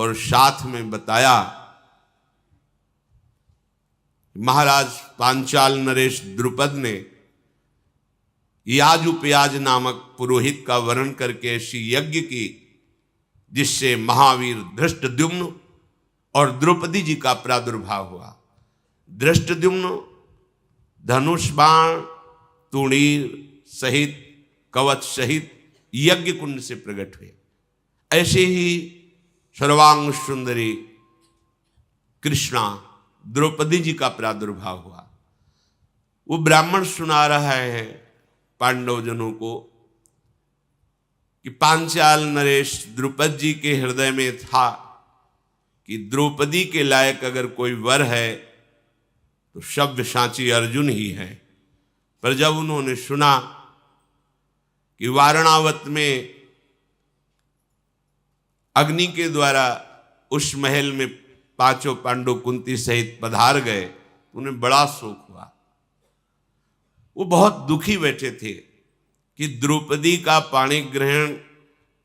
और साथ में बताया महाराज पांचाल नरेश द्रुपद ने याजुपयाज नामक पुरोहित का वर्ण करके ऐसी यज्ञ की जिससे महावीर धृष्टद्युम्न और द्रौपदी जी का प्रादुर्भाव हुआ। धृष्टद्युम्न धनुष बाण तुणीर सहित कवच सहित यज्ञ कुंड से प्रकट हुए। ऐसे ही सर्वांग सुंदरी कृष्णा द्रौपदी जी का प्रादुर्भाव हुआ। वो ब्राह्मण सुना रहा है पांडवजनों को कि पांचाल नरेश द्रुपद जी के हृदय में था कि द्रौपदी के लायक अगर कोई वर है तो सव्यसाची अर्जुन ही है। पर जब उन्होंने सुना कि वारणावत में अग्नि के द्वारा उस महल में पांचों पांडव कुंती सहित पधार गए, उन्हें बड़ा शोक हुआ। वो बहुत दुखी बैठे थे कि द्रौपदी का पाणी ग्रहण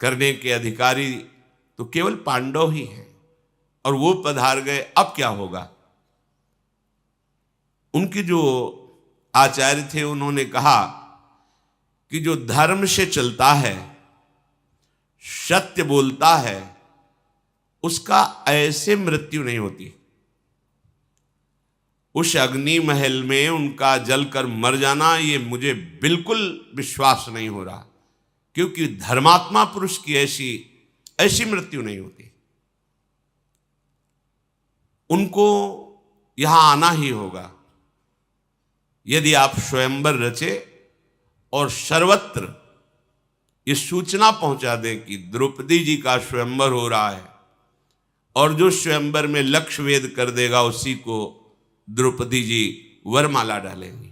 करने के अधिकारी तो केवल पांडव ही हैं और वो पधार गए, अब क्या होगा। उनके जो आचार्य थे उन्होंने कहा कि जो धर्म से चलता है, सत्य बोलता है, उसका ऐसे मृत्यु नहीं होती। उस अग्नि महल में उनका जलकर मर जाना ये मुझे बिल्कुल विश्वास नहीं हो रहा, क्योंकि धर्मात्मा पुरुष की ऐसी मृत्यु नहीं होती। उनको यहां आना ही होगा। यदि आप स्वयंवर रचे और सर्वत्र ये सूचना पहुंचा दें कि द्रौपदी जी का स्वयंवर हो रहा है और जो स्वयंवर में लक्ष्य वेद कर देगा उसी को द्रौपदी जी वरमाला डालेंगी,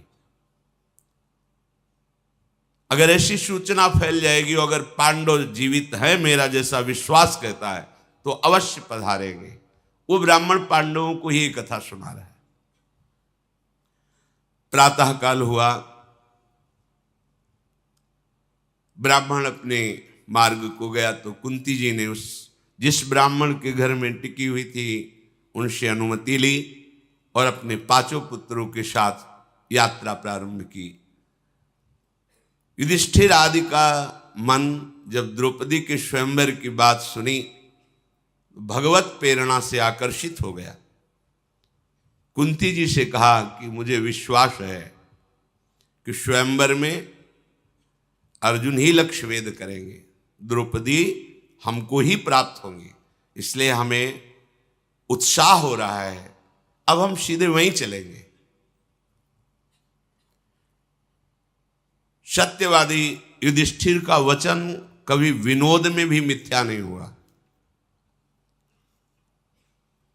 अगर ऐसी सूचना फैल जाएगी और अगर पांडव जीवित है मेरा जैसा विश्वास कहता है तो अवश्य पधारेंगे। वो ब्राह्मण पांडवों को ही कथा सुना रहा है। प्रातः काल हुआ, ब्राह्मण अपने मार्ग को गया तो कुंती जी ने जिस ब्राह्मण के घर में टिकी हुई थी उनसे अनुमति ली और अपने पांचों पुत्रों के साथ यात्रा प्रारंभ की। युधिष्ठिर आदि का मन जब द्रौपदी के स्वयंवर की बात सुनी भगवत प्रेरणा से आकर्षित हो गया। कुंती जी से कहा कि मुझे विश्वास है कि स्वयंवर में अर्जुन ही लक्ष्य वेद करेंगे, द्रौपदी हमको ही प्राप्त होंगी, इसलिए हमें उत्साह हो रहा है, अब हम सीधे वहीं चलेंगे। सत्यवादी युधिष्ठिर का वचन कभी विनोद में भी मिथ्या नहीं हुआ।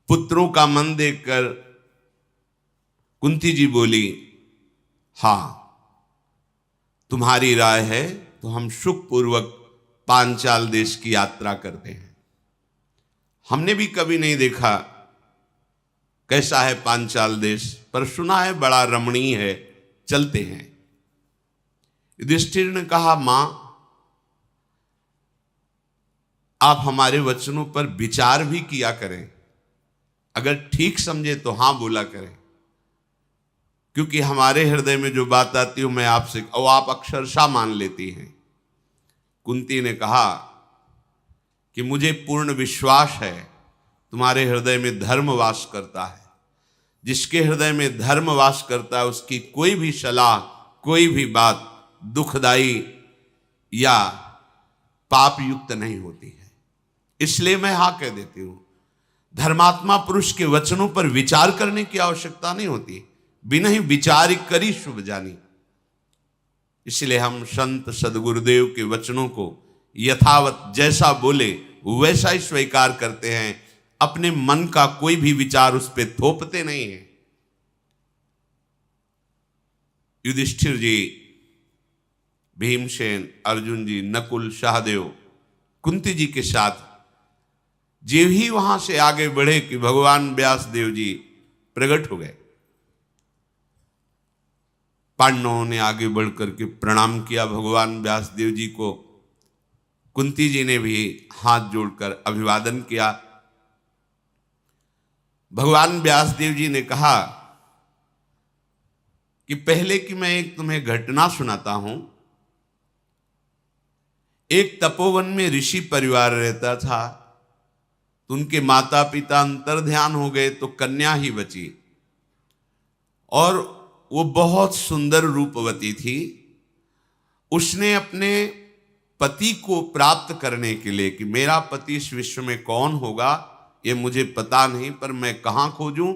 पुत्रों का मन देखकर कुंती जी बोली, हां तुम्हारी राय है तो हम सुखपूर्वक पांचाल देश की यात्रा करते हैं। हमने भी कभी नहीं देखा कैसा है पांचाल देश, पर सुना है बड़ा रमणीय है, चलते हैं। युधिष्ठिर ने कहा, मां आप हमारे वचनों पर विचार भी किया करें, अगर ठीक समझे तो हां बोला करें, क्योंकि हमारे हृदय में जो बात आती है मैं आपसे और आप अक्षरशः मान लेती हैं। कुंती ने कहा कि मुझे पूर्ण विश्वास है तुम्हारे हृदय में धर्म वास करता है। जिसके हृदय में धर्म वास करता है उसकी कोई भी सलाह, कोई भी बात दुखदाई या पाप युक्त नहीं होती है, इसलिए मैं हाँ कह देती हूं। धर्मात्मा पुरुष के वचनों पर विचार करने की आवश्यकता नहीं होती, बिना ही विचार करी शुभ जानी। इसलिए हम संत सदगुरुदेव के वचनों को यथावत जैसा बोले वैसा ही स्वीकार करते हैं, अपने मन का कोई भी विचार उस पर थोपते नहीं हैं। युधिष्ठिर जी, भीमसेन, अर्जुन जी, नकुल, सहदेव, कुंती जी के साथ जे ही वहां से आगे बढ़े कि भगवान व्यास देव जी प्रकट हो गए। पांडवों ने आगे बढ़कर के प्रणाम किया भगवान व्यास देव जी को। कुंती जी ने भी हाथ जोड़कर अभिवादन किया। भगवान व्यासदेव जी ने कहा कि पहले की मैं एक तुम्हें घटना सुनाता हूं। एक तपोवन में ऋषि परिवार रहता था, तो उनके माता पिता अंतर्ध्यान हो गए तो कन्या ही बची, और वो बहुत सुंदर रूपवती थी। उसने अपने पति को प्राप्त करने के लिए कि मेरा पति इस विश्व में कौन होगा ये मुझे पता नहीं, पर मैं कहाँ खोजूं,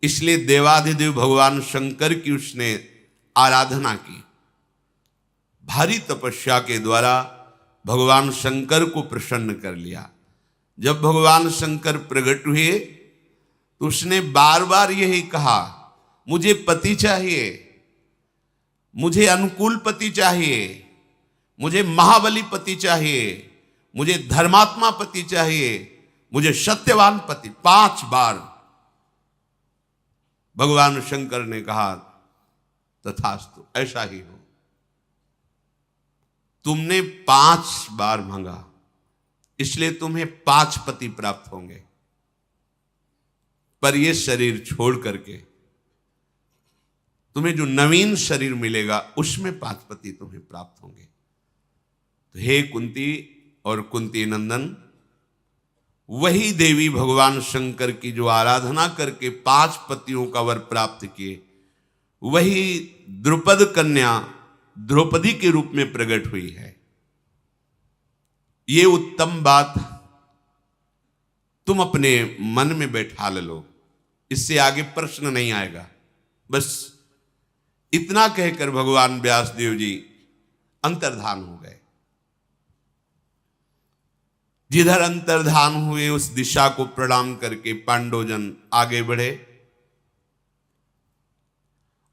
इसलिए देवाधिदेव भगवान शंकर की उसने आराधना की। भारी तपस्या के द्वारा भगवान शंकर को प्रसन्न कर लिया। जब भगवान शंकर प्रकट हुए तो उसने बार बार यही कहा, मुझे पति चाहिए, मुझे अनुकूल पति चाहिए, मुझे महाबली पति चाहिए, मुझे धर्मात्मा पति चाहिए, मुझे सत्यवान पति। 5 बार भगवान शंकर ने कहा तथास्तु, ऐसा ही हो। तुमने 5 बार मांगा, इसलिए तुम्हें 5 पति प्राप्त होंगे, पर यह शरीर छोड़ करके तुम्हें जो नवीन शरीर मिलेगा उसमें 5 पति तुम्हें प्राप्त होंगे। तो हे कुंती और कुंती नंदन, वही देवी भगवान शंकर की जो आराधना करके 5 पतियों का वर प्राप्त किए, वही द्रुपद कन्या द्रौपदी के रूप में प्रकट हुई है। ये उत्तम बात तुम अपने मन में बैठा लो, इससे आगे प्रश्न नहीं आएगा। बस इतना कहकर भगवान व्यासदेव जी अंतर्धान हो गए। जिधर अंतर्धान हुए उस दिशा को प्रणाम करके पांडवजन आगे बढ़े।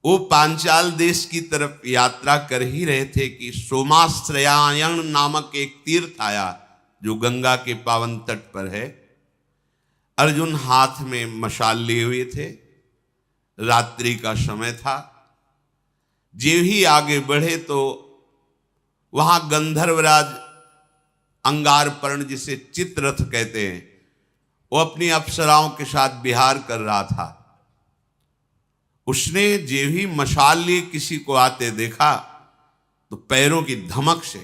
वो पांचाल देश की तरफ यात्रा कर ही रहे थे कि सोमाश्रयायण नामक एक तीर्थ आया जो गंगा के पावन तट पर है। अर्जुन हाथ में मशाल लिए हुए थे, रात्रि का समय था। जो ही आगे बढ़े तो वहां गंधर्वराज अंगारपर्ण, जिसे चित्ररथ कहते हैं, वो अपनी अप्सराओं के साथ विहार कर रहा था। उसने जो ही मशाल लिए किसी को आते देखा तो पैरों की धमक से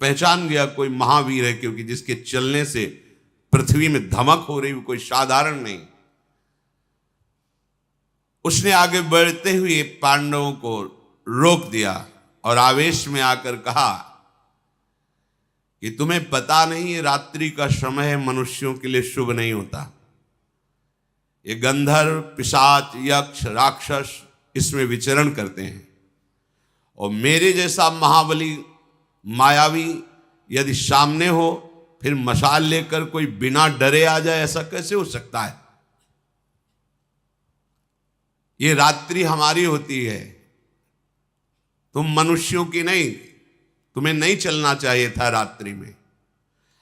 पहचान गया कोई महावीर है, क्योंकि जिसके चलने से पृथ्वी में धमक हो रही, कोई साधारण नहीं। उसने आगे बढ़ते हुए पांडवों को रोक दिया और आवेश में आकर कहा कि तुम्हें पता नहीं, रात्रि का समय मनुष्यों के लिए शुभ नहीं होता। ये गंधर्व, पिशाच, यक्ष, राक्षस इसमें विचरण करते हैं, और मेरे जैसा महाबली मायावी यदि सामने हो, फिर मशाल लेकर कोई बिना डरे आ जाए, ऐसा कैसे हो सकता है? ये रात्रि हमारी होती है, तुम मनुष्यों की नहीं। तुम्हें नहीं चलना चाहिए था रात्रि में।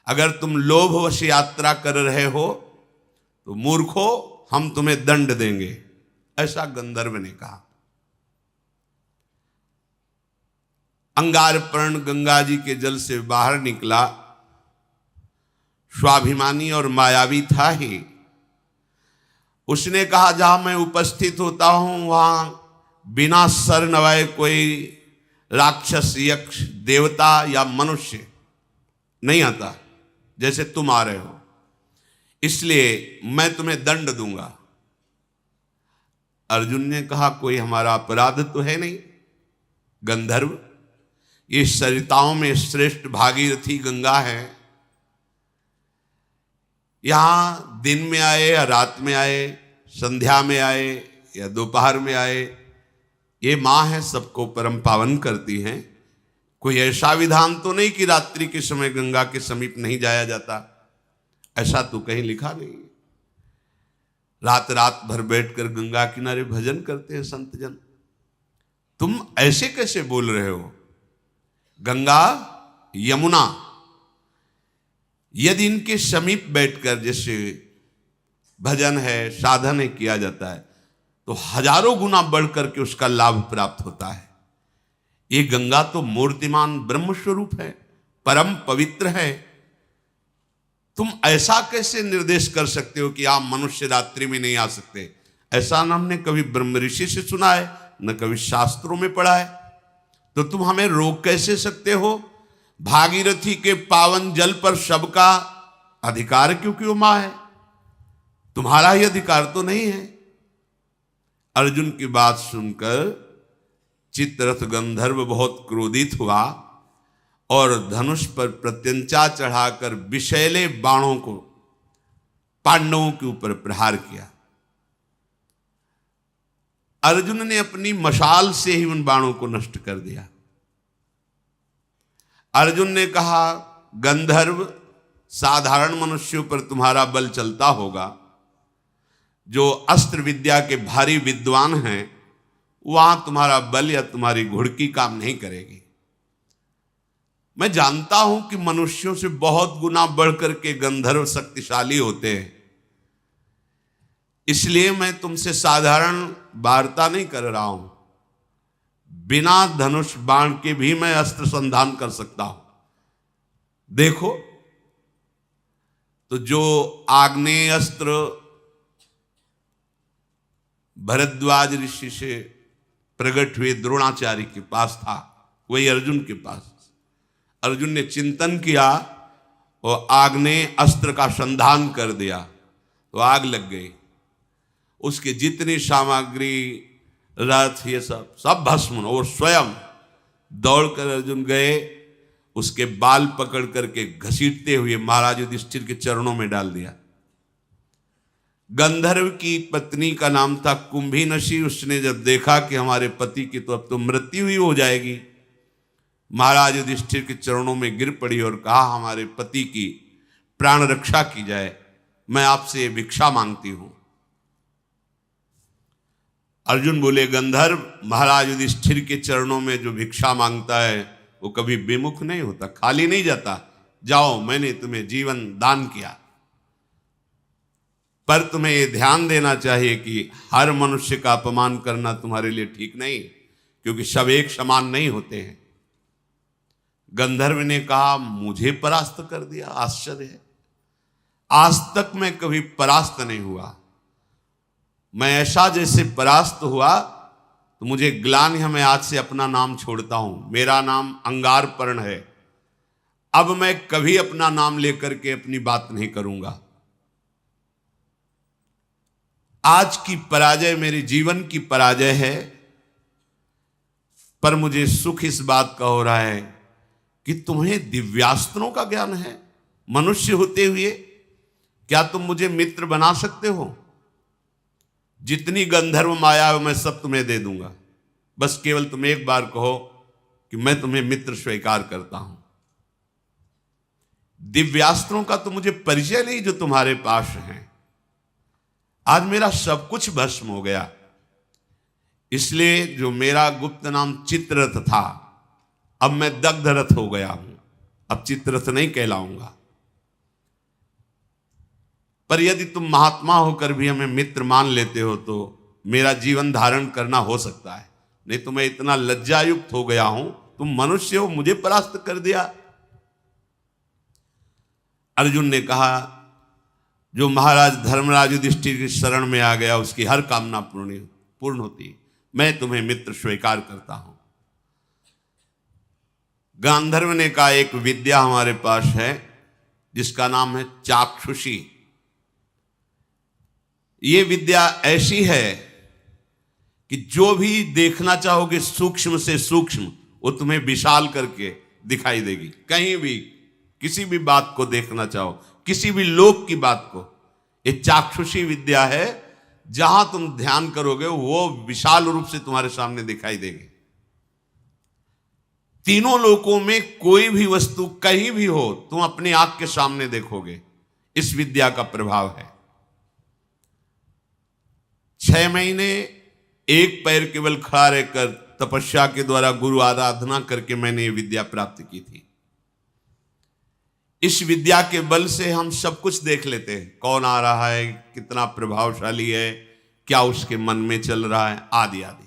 अगर तुम लोभवश यात्रा कर रहे हो तो मूर्खो, हम तुम्हें दंड देंगे, ऐसा गंधर्व ने कहा। अंगारपर्ण गंगा जी के जल से बाहर निकला, स्वाभिमानी और मायावी था ही। उसने कहा, जहां मैं उपस्थित होता हूं वहां बिना सर नवाए कोई राक्षस, यक्ष, देवता या मनुष्य नहीं आता जैसे तुम आ रहे हो, इसलिए मैं तुम्हें दंड दूंगा। अर्जुन ने कहा, कोई हमारा अपराध तो है नहीं। गंधर्व, ये सरिताओं में श्रेष्ठ भागीरथी गंगा है। यहां दिन में आए या रात में आए, संध्या में आए या दोपहर में आए, ये माँ है, सबको परम पावन करती हैं। कोई ऐसा विधान तो नहीं कि रात्रि के समय गंगा के समीप नहीं जाया जाता, ऐसा तो कहीं लिखा नहीं। रात रात भर बैठकर गंगा किनारे भजन करते हैं संतजन। तुम ऐसे कैसे बोल रहे हो? गंगा, यमुना यदि इनके समीप बैठकर जैसे भजन है, साधन है, किया जाता है, तो हजारों गुना बढ़कर के उसका लाभ प्राप्त होता है। ये गंगा तो मूर्तिमान ब्रह्म स्वरूप है, परम पवित्र है। तुम ऐसा कैसे निर्देश कर सकते हो कि आप मनुष्य रात्रि में नहीं आ सकते? ऐसा न हमने कभी ब्रह्म ऋषि से सुना है, न कभी शास्त्रों में पढ़ा है। तो तुम हमें रोक कैसे सकते हो? भागीरथी के पावन जल पर सबका अधिकार क्योंकि मां है, तुम्हारा ही अधिकार तो नहीं है। अर्जुन की बात सुनकर चित्ररथ गंधर्व बहुत क्रोधित हुआ और धनुष पर प्रत्यंचा चढ़ाकर विषैले बाणों को पांडवों के ऊपर प्रहार किया। अर्जुन ने अपनी मशाल से ही उन बाणों को नष्ट कर दिया। अर्जुन ने कहा, गंधर्व, साधारण मनुष्यों पर तुम्हारा बल चलता होगा, जो अस्त्र विद्या के भारी विद्वान हैं वहां तुम्हारा बल या तुम्हारी घुड़की काम नहीं करेगी। मैं जानता हूं कि मनुष्यों से बहुत गुना बढ़कर के गंधर्व शक्तिशाली होते हैं, इसलिए मैं तुमसे साधारण वार्ता नहीं कर रहा हूं। बिना धनुष बाण के भी मैं अस्त्र संधान कर सकता हूं। देखो, तो जो आग्नेय अस्त्र भरद्वाज ऋषि से प्रकट हुए द्रोणाचार्य के पास था, वही अर्जुन के पास। अर्जुन ने चिंतन किया और आग्नेय अस्त्र का संधान कर दिया, तो आग लग गई। उसकी जितनी सामग्री, रथ, ये सब भस्म, और स्वयं दौड़कर अर्जुन गए, उसके बाल पकड़ करके घसीटते हुए महाराज युधिष्ठिर के चरणों में डाल दिया। गंधर्व की पत्नी का नाम था कुंभीनशी। उसने जब देखा कि हमारे पति की तो अब तो मृत्यु ही हो जाएगी, महाराज युधिष्ठिर के चरणों में गिर पड़ी और कहा, हमारे पति की प्राण रक्षा की जाए, मैं आपसे भिक्षा मांगती हूं। अर्जुन बोले, गंधर्व, महाराज युधिष्ठिर के चरणों में जो भिक्षा मांगता है वो कभी विमुख नहीं होता, खाली नहीं जाता। जाओ, मैंने तुम्हें जीवन दान किया। पर तुम्हें यह ध्यान देना चाहिए कि हर मनुष्य का अपमान करना तुम्हारे लिए ठीक नहीं, क्योंकि सब एक समान नहीं होते हैं। गंधर्व ने कहा, मुझे परास्त कर दिया, आश्चर्य है। आज तक मैं कभी परास्त नहीं हुआ। मैं ऐसा जैसे परास्त हुआ तो मुझे ग्लानि है, मैं आज से अपना नाम छोड़ता हूं। मेरा नाम अंगारपर्ण है। अब मैं कभी अपना नाम लेकर के अपनी बात नहीं करूंगा। आज की पराजय मेरे जीवन की पराजय है, पर मुझे सुख इस बात का हो रहा है कि तुम्हें दिव्यास्त्रों का ज्ञान है। मनुष्य होते हुए क्या तुम मुझे मित्र बना सकते हो? जितनी गंधर्व माया है मैं सब तुम्हें दे दूंगा, बस केवल तुम एक बार कहो कि मैं तुम्हें मित्र स्वीकार करता हूं। दिव्यास्त्रों का तो मुझे परिचय नहीं जो तुम्हारे पास है। आज मेरा सब कुछ भस्म हो गया, इसलिए जो मेरा गुप्त नाम चित्ररथ था, अब मैं दग्धरथ हो गया हूं। अब चित्ररथ नहीं कहलाऊंगा। पर यदि तुम महात्मा होकर भी हमें मित्र मान लेते हो तो मेरा जीवन धारण करना हो सकता है, नहीं तो मैं इतना लज्जायुक्त हो गया हूं। तुम मनुष्य हो, मुझे परास्त कर दिया। अर्जुन ने कहा, जो महाराज धर्मराज युधिष्ठिर की शरण में आ गया उसकी हर कामना पूर्ण होती। मैं तुम्हें मित्र स्वीकार करता हूं। गांधर्व ने कहा, एक विद्या हमारे पास है जिसका नाम है चाक्षुषी। ये विद्या ऐसी है कि जो भी देखना चाहोगे सूक्ष्म से सूक्ष्म, वो तुम्हें विशाल करके दिखाई देगी। कहीं भी किसी भी बात को देखना चाहो, किसी भी लोक की बात को, ये चाक्षुषी विद्या है। जहां तुम ध्यान करोगे वो विशाल रूप से तुम्हारे सामने दिखाई देगी। तीनों लोकों में कोई भी वस्तु कहीं भी हो, तुम अपनी आंख के सामने देखोगे। इस विद्या का प्रभाव है। 6 महीने एक पैर केवल खड़ा रहकर तपस्या के द्वारा गुरु आराधना करके मैंने ये विद्या प्राप्त की थी। इस विद्या के बल से हम सब कुछ देख लेते हैं, कौन आ रहा है, कितना प्रभावशाली है, क्या उसके मन में चल रहा है, आदि आदि।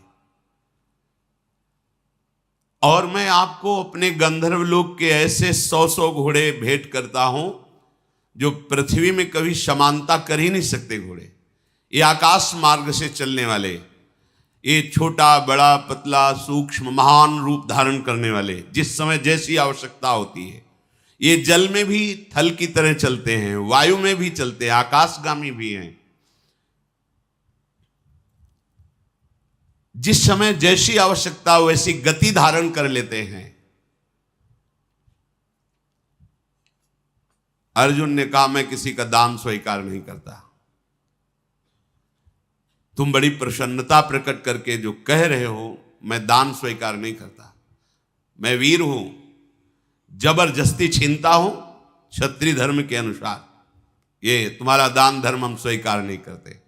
और मैं आपको अपने गंधर्व लोक के ऐसे 100 घोड़े भेंट करता हूं जो पृथ्वी में कभी समानता कर ही नहीं सकते घोड़े, ये आकाश मार्ग से चलने वाले, ये छोटा बड़ा पतला सूक्ष्म महान रूप धारण करने वाले, जिस समय जैसी आवश्यकता होती है, ये जल में भी थल की तरह चलते हैं, वायु में भी चलते हैं, आकाशगामी भी हैं। जिस समय जैसी आवश्यकता हो वैसी गति धारण कर लेते हैं। अर्जुन ने कहा मैं किसी का दान स्वीकार नहीं करता। तुम बड़ी प्रसन्नता प्रकट करके जो कह रहे हो मैं दान स्वीकार नहीं करता, मैं वीर हूं, जबरदस्ती छीनता हूं क्षत्रिय धर्म के अनुसार, ये तुम्हारा दान धर्म हम स्वीकार नहीं करते।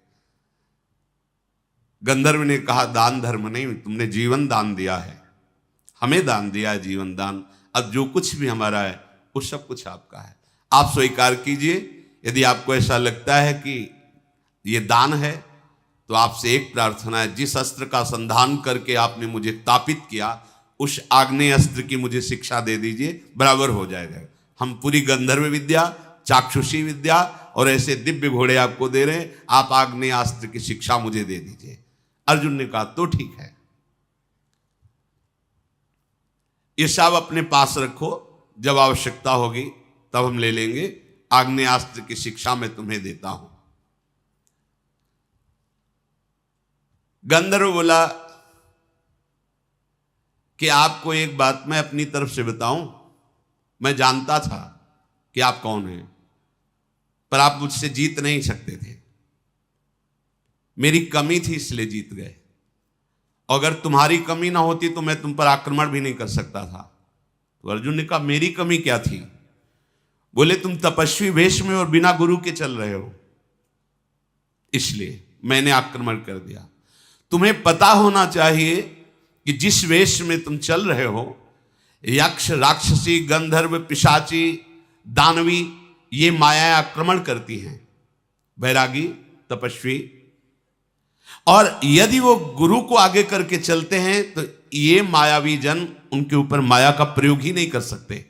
गंधर्व ने कहा दान धर्म नहीं, तुमने जीवन दान दिया है, हमें दान दिया है जीवन दान, अब जो कुछ भी हमारा है वो सब कुछ आपका है, आप स्वीकार कीजिए। यदि आपको ऐसा लगता है कि ये दान है तो आपसे एक प्रार्थना है, जिस अस्त्र का संधान करके आपने मुझे तापित किया उस आग्नेय अस्त्र की मुझे शिक्षा दे दीजिए, बराबर हो जाएगा। हम पूरी गंधर्व विद्या, चाक्षुषी विद्या और ऐसे दिव्य घोड़े आपको दे रहे हैं, आप आग्नेय अस्त्र की शिक्षा मुझे दे दीजिए। अर्जुन ने कहा तो ठीक है, ये सब अपने पास रखो, जब आवश्यकता होगी तब हम ले लेंगे, आग्नेयास्त्र की शिक्षा मैं तुम्हें देता हूं। गंधर्व बोला कि आपको एक बात मैं अपनी तरफ से बताऊं, मैं जानता था कि आप कौन हैं, पर आप मुझसे जीत नहीं सकते थे, मेरी कमी थी इसलिए जीत गए, अगर तुम्हारी कमी ना होती तो मैं तुम पर आक्रमण भी नहीं कर सकता था। तो अर्जुन ने कहा मेरी कमी क्या थी? बोले तुम तपस्वी वेश में और बिना गुरु के चल रहे हो, इसलिए मैंने आक्रमण कर दिया। तुम्हें पता होना चाहिए कि जिस वेश में तुम चल रहे हो, यक्ष राक्षसी गंधर्व पिशाची दानवी ये माया आक्रमण करती हैं, बैरागी तपस्वी, और यदि वो गुरु को आगे करके चलते हैं तो ये मायावी जन उनके ऊपर माया का प्रयोग ही नहीं कर सकते,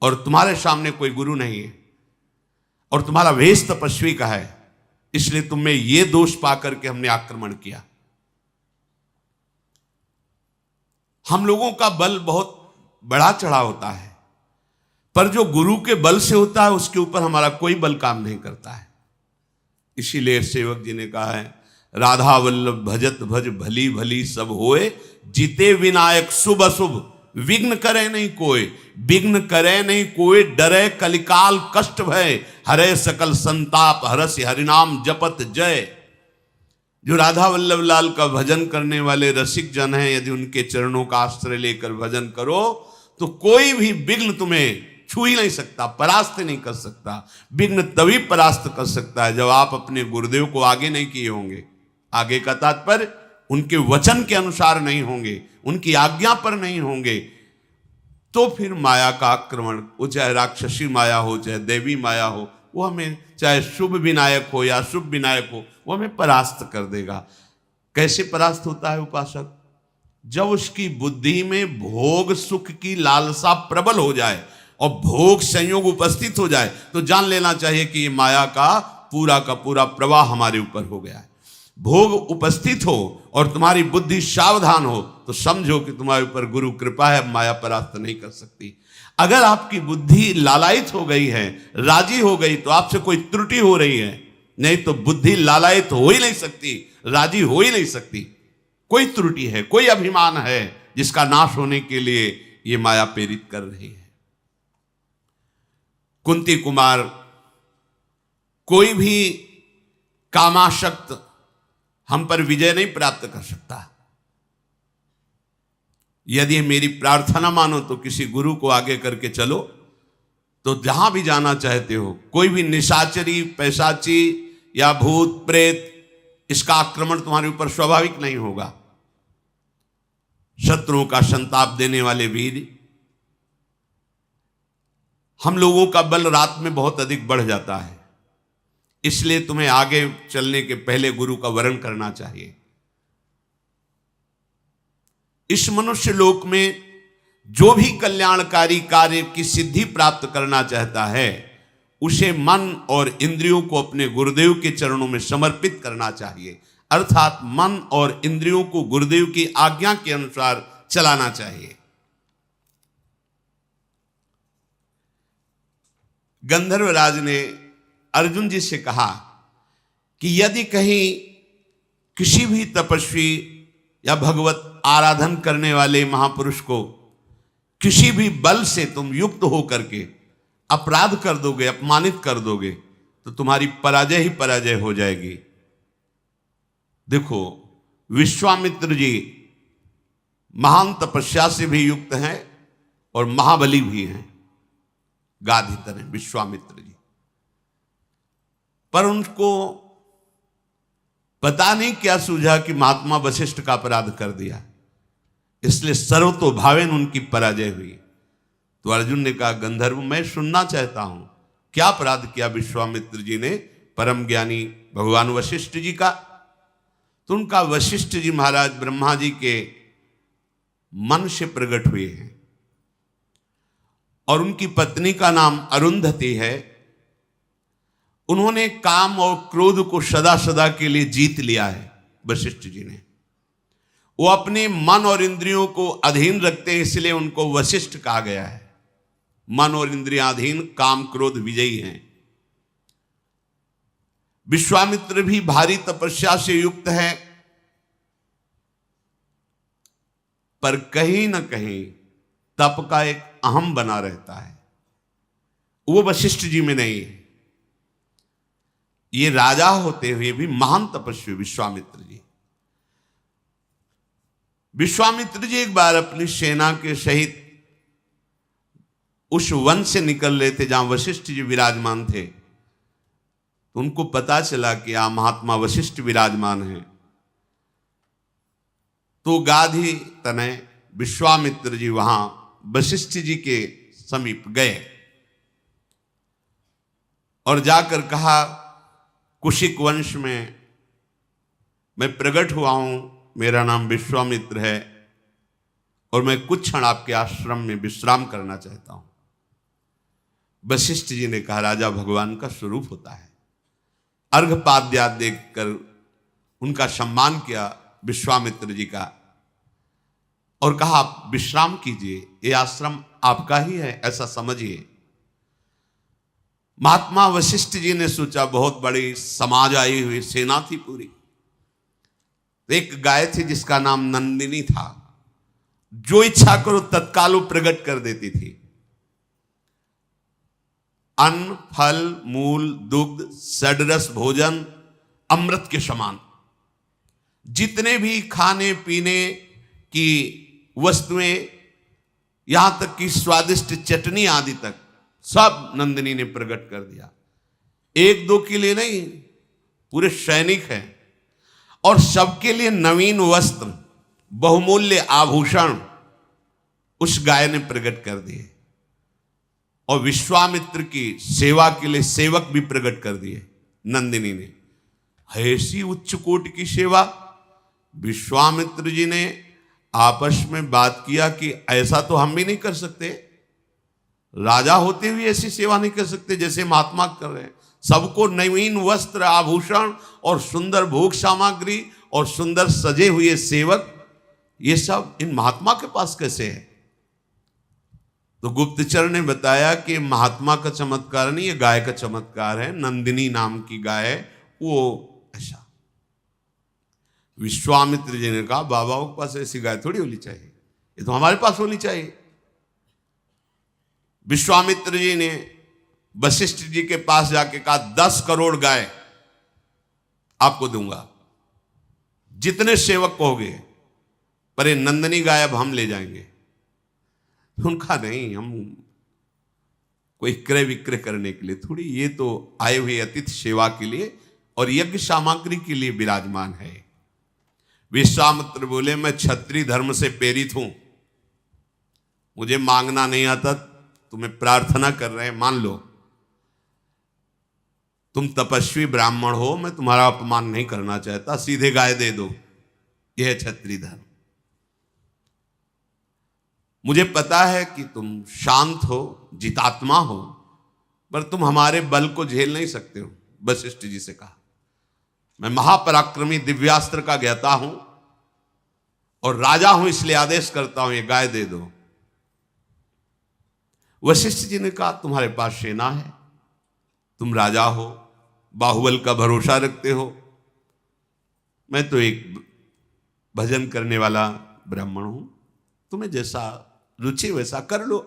और तुम्हारे सामने कोई गुरु नहीं है और तुम्हारा वेश तपस्वी का है, इसलिए तुम्हें ये दोष पाकर के हमने आक्रमण किया। हम लोगों का बल बहुत बड़ा चढ़ा होता है, पर जो गुरु के बल से होता है उसके ऊपर हमारा कोई बल काम नहीं करता है। इसीलिए सेवक जी ने कहा है, राधा वल्लभ भजत भज भली भली सब होए, जीते विनायक शुभ अशुभ विघ्न करे नहीं कोई, विघ्न करे नहीं कोई, डरे कलिकाल कष्ट भय, हरे सकल संताप हरसि हरिनाम जपत जय। जो राधा वल्लभ लाल का भजन करने वाले रसिक जन हैं, यदि उनके चरणों का आश्रय लेकर भजन करो तो कोई भी विघ्न तुम्हें छू ही नहीं सकता, परास्त नहीं कर सकता। विघ्न तभी परास्त कर सकता है जब आप अपने गुरुदेव को आगे नहीं किए होंगे। आगे का तात्पर्य उनके वचन के अनुसार नहीं होंगे, उनकी आज्ञा पर नहीं होंगे, तो फिर माया का आक्रमण, वो चाहे राक्षसी माया हो चाहे देवी माया हो, वो हमें चाहे शुभ विनायक हो या शुभ विनायक हो, वो हमें परास्त कर देगा। कैसे परास्त होता है उपासक? जब उसकी बुद्धि में भोग सुख की लालसा प्रबल हो जाए और भोग संयोग उपस्थित हो जाए तो जान लेना चाहिए कि ये माया का पूरा प्रवाह हमारे ऊपर हो गया है। भोग उपस्थित हो और तुम्हारी बुद्धि सावधान हो तो समझो कि तुम्हारे ऊपर गुरु कृपा है, माया परास्त नहीं कर सकती। अगर आपकी बुद्धि लालायित हो गई है, राजी हो गई, तो आपसे कोई त्रुटि हो रही है, नहीं तो बुद्धि लालायित हो ही नहीं सकती, राजी हो ही नहीं सकती। कोई त्रुटि है, कोई अभिमान है जिसका नाश होने के लिए ये माया प्रेरित कर रही है। कुंती कुमार, कोई भी कामाशक्त हम पर विजय नहीं प्राप्त कर सकता। यदि मेरी प्रार्थना मानो तो किसी गुरु को आगे करके चलो, तो जहां भी जाना चाहते हो, कोई भी निशाचरी पैशाची या भूत प्रेत इसका आक्रमण तुम्हारे ऊपर स्वाभाविक नहीं होगा। शत्रुओं का संताप देने वाले वीर, हम लोगों का बल रात में बहुत अधिक बढ़ जाता है, इसलिए तुम्हें आगे चलने के पहले गुरु का वरण करना चाहिए। इस मनुष्य लोक में जो भी कल्याणकारी कार्य की सिद्धि प्राप्त करना चाहता है उसे मन और इंद्रियों को अपने गुरुदेव के चरणों में समर्पित करना चाहिए, अर्थात मन और इंद्रियों को गुरुदेव की आज्ञा के अनुसार चलाना चाहिए। गंधर्वराज ने अर्जुन जी से कहा कि यदि कहीं किसी भी तपस्वी या भगवत आराधन करने वाले महापुरुष को किसी भी बल से तुम युक्त होकर के अपराध कर दोगे, अपमानित कर दोगे, तो तुम्हारी पराजय ही पराजय हो जाएगी। देखो, विश्वामित्र जी महान तपस्या से भी युक्त हैं और महाबली भी हैं, गाधितर हैं विश्वामित्र जी, पर उनको पता नहीं क्या सूझा कि महात्मा वशिष्ठ का अपराध कर दिया, इसलिए सर्वतोभावेन उनकी पराजय हुई। तो अर्जुन ने कहा, गंधर्व, मैं सुनना चाहता हूं, क्या अपराध किया विश्वामित्र जी ने परम ज्ञानी भगवान वशिष्ठ जी का? तो उनका वशिष्ठ जी महाराज ब्रह्मा जी के मन से प्रकट हुए हैं और उनकी पत्नी का नाम अरुंधति है। उन्होंने काम और क्रोध को सदा सदा के लिए जीत लिया है वशिष्ठ जी ने। वो अपने मन और इंद्रियों को अधीन रखते हैं, इसलिए उनको वशिष्ठ कहा गया है। मन और इंद्रियाधीन, काम क्रोध विजयी हैं। विश्वामित्र भी भारी तपस्या से युक्त है, पर कहीं ना कहीं तप का एक अहम बना रहता है, वो वशिष्ठ जी में नहीं है। ये राजा होते हुए भी महान तपस्वी विश्वामित्र जी। विश्वामित्र जी एक बार अपनी सेना के सहित उस वन से निकल रहे थे जहां वशिष्ठ जी विराजमान थे। तो उनको पता चला कि यहां महात्मा वशिष्ठ विराजमान हैं। तो गाधी तनय विश्वामित्र जी वहां वशिष्ठ जी के समीप गए और जाकर कहा, कुशिक वंश में मैं प्रकट हुआ हूं, मेरा नाम विश्वामित्र है और मैं कुछ क्षण आपके आश्रम में विश्राम करना चाहता हूं। वशिष्ठ जी ने कहा, राजा भगवान का स्वरूप होता है। अर्घपाद्या देखकर उनका सम्मान किया विश्वामित्र जी का और कहा, आप विश्राम कीजिए, ये आश्रम आपका ही है, ऐसा समझिए। महात्मा वशिष्ठ जी ने सोचा, बहुत बड़ी समाज आई हुई, सेना थी पूरी। एक गाय थी जिसका नाम नंदिनी था, जो इच्छा करो तत्काल वो प्रकट कर देती थी। अन्न, फल, मूल, दुग्ध, षडरस भोजन अमृत के समान, जितने भी खाने पीने की वस्तुएं, यहां तक कि स्वादिष्ट चटनी आदि तक सब नंदिनी ने प्रकट कर दिया। एक दो के लिए नहीं, पूरे सैनिक हैं और सबके लिए नवीन वस्त्र, बहुमूल्य आभूषण उस गाय ने प्रकट कर दिए और विश्वामित्र की सेवा के लिए सेवक भी प्रकट कर दिए नंदिनी ने। ऐसी उच्च कोटि की सेवा। विश्वामित्र जी ने आपस में बात किया कि ऐसा तो हम भी नहीं कर सकते, राजा होते हुए ऐसी सेवा नहीं कर सकते जैसे महात्मा कर रहे हैं। सबको नवीन वस्त्र, आभूषण और सुंदर भोग सामग्री और सुंदर सजे हुए सेवक, ये सब इन महात्मा के पास कैसे है? तो गुप्तचर ने बताया कि महात्मा का चमत्कार नहीं, ये गाय का चमत्कार है। नंदिनी नाम की गाय, वो ऐसा। विश्वामित्र जी ने कहा, बाबा के पास ऐसी गाय थोड़ी होनी चाहिए, ये तो हमारे पास होनी चाहिए। विश्वामित्र जी ने वशिष्ठ जी के पास जाके कहा, 10 करोड़ गाय आपको दूंगा, जितने सेवक कहोगे, पर ये नंदिनी गाय अब हम ले जाएंगे। उनका नहीं, हम कोई क्रय विक्रय करने के लिए थोड़ी, ये तो आए हुए अतिथि सेवा के लिए और यज्ञ सामग्री के लिए विराजमान है। विश्वामित्र बोले, मैं क्षत्रिय धर्म से प्रेरित हूं, मुझे मांगना नहीं आता, तुम्हें प्रार्थना कर रहे हैं, मान लो। तुम तपस्वी ब्राह्मण हो, मैं तुम्हारा अपमान नहीं करना चाहता, सीधे गाय दे दो, यह है क्षत्रिय धर्म। मुझे पता है कि तुम शांत हो, जितात्मा हो, पर तुम हमारे बल को झेल नहीं सकते हो। वशिष्ठ जी से कहा, मैं महापराक्रमी दिव्यास्त्र का ज्ञाता हूं और राजा हूं, इसलिए आदेश करता हूं ये गाय दे दो। वशिष्ठ जी ने कहा, तुम्हारे पास सेना है, तुम राजा हो, बाहुबल का भरोसा रखते हो, मैं तो एक भजन करने वाला ब्राह्मण हूं, तुम्हें जैसा रुचि वैसा कर लो,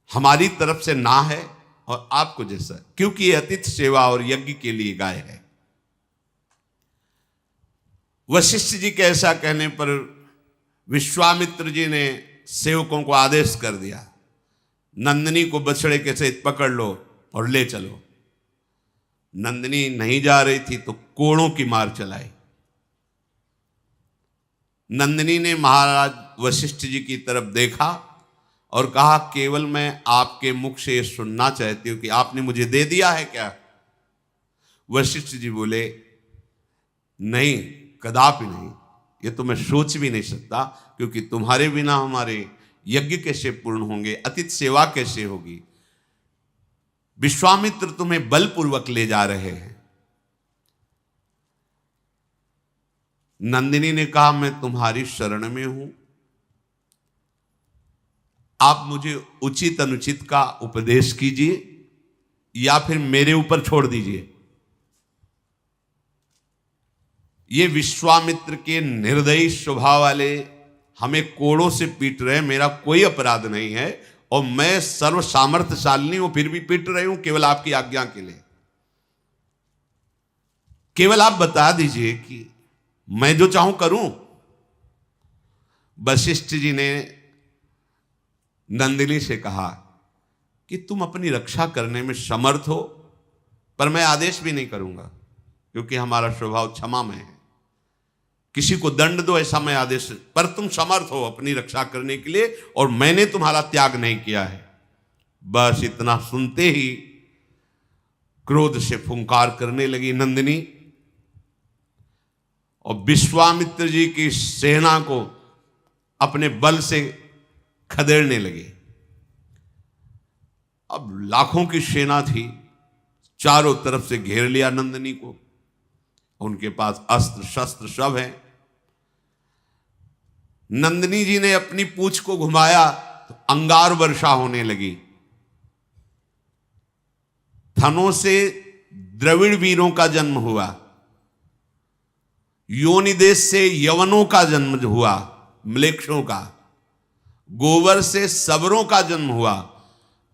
हमारी तरफ से ना है और आपको जैसा, क्योंकि ये अतिथि सेवा और यज्ञ के लिए गाय है। वशिष्ठ जी के ऐसा कहने पर विश्वामित्र जी ने सेवकों को आदेश कर दिया, नंदिनी को बछड़े के सहित पकड़ लो और ले चलो। नंदिनी नहीं जा रही थी तो कोड़ों की मार चलाई। नंदिनी ने महाराज वशिष्ठ जी की तरफ देखा और कहा, केवल मैं आपके मुख से सुनना चाहती हूं कि आपने मुझे दे दिया है क्या? वशिष्ठ जी बोले, नहीं, कदापि नहीं, ये तो मैं सोच भी नहीं सकता, क्योंकि तुम्हारे बिना हमारे यज्ञ कैसे पूर्ण होंगे, अतिथि सेवा कैसे होगी? विश्वामित्र तुम्हें बलपूर्वक ले जा रहे हैं। नंदिनी ने कहा, मैं तुम्हारी शरण में हूं, आप मुझे उचित अनुचित का उपदेश कीजिए या फिर मेरे ऊपर छोड़ दीजिए। ये विश्वामित्र के निर्दयी स्वभाव वाले हमें कोड़ों से पीट रहे हैं, मेरा कोई अपराध नहीं है और मैं सर्व सामर्थ्यशालिनी हूं, फिर भी पीट रही हूं केवल आपकी आज्ञा के लिए। केवल आप बता दीजिए कि मैं जो चाहूं करूं। वशिष्ठ जी ने नंदिनी से कहा कि तुम अपनी रक्षा करने में समर्थ हो, पर मैं आदेश भी नहीं करूंगा, क्योंकि हमारा स्वभाव क्षमा में है, किसी को दंड दो ऐसा मैं आदेश, पर तुम समर्थ हो अपनी रक्षा करने के लिए और मैंने तुम्हारा त्याग नहीं किया है। बस इतना सुनते ही क्रोध से फुंकार करने लगी नंदिनी और विश्वामित्र जी की सेना को अपने बल से खदेड़ने लगे। अब लाखों की सेना थी, चारों तरफ से घेर लिया नंदिनी को, उनके पास अस्त्र शस्त्र सब है। नंदिनी जी ने अपनी पूंछ को घुमाया तो अंगार वर्षा होने लगी, थनों से द्रविड़ वीरों का जन्म हुआ, योनि देश से यवनों का जन्म हुआ, म्लेच्छों का, गोबर से सबरों का जन्म हुआ।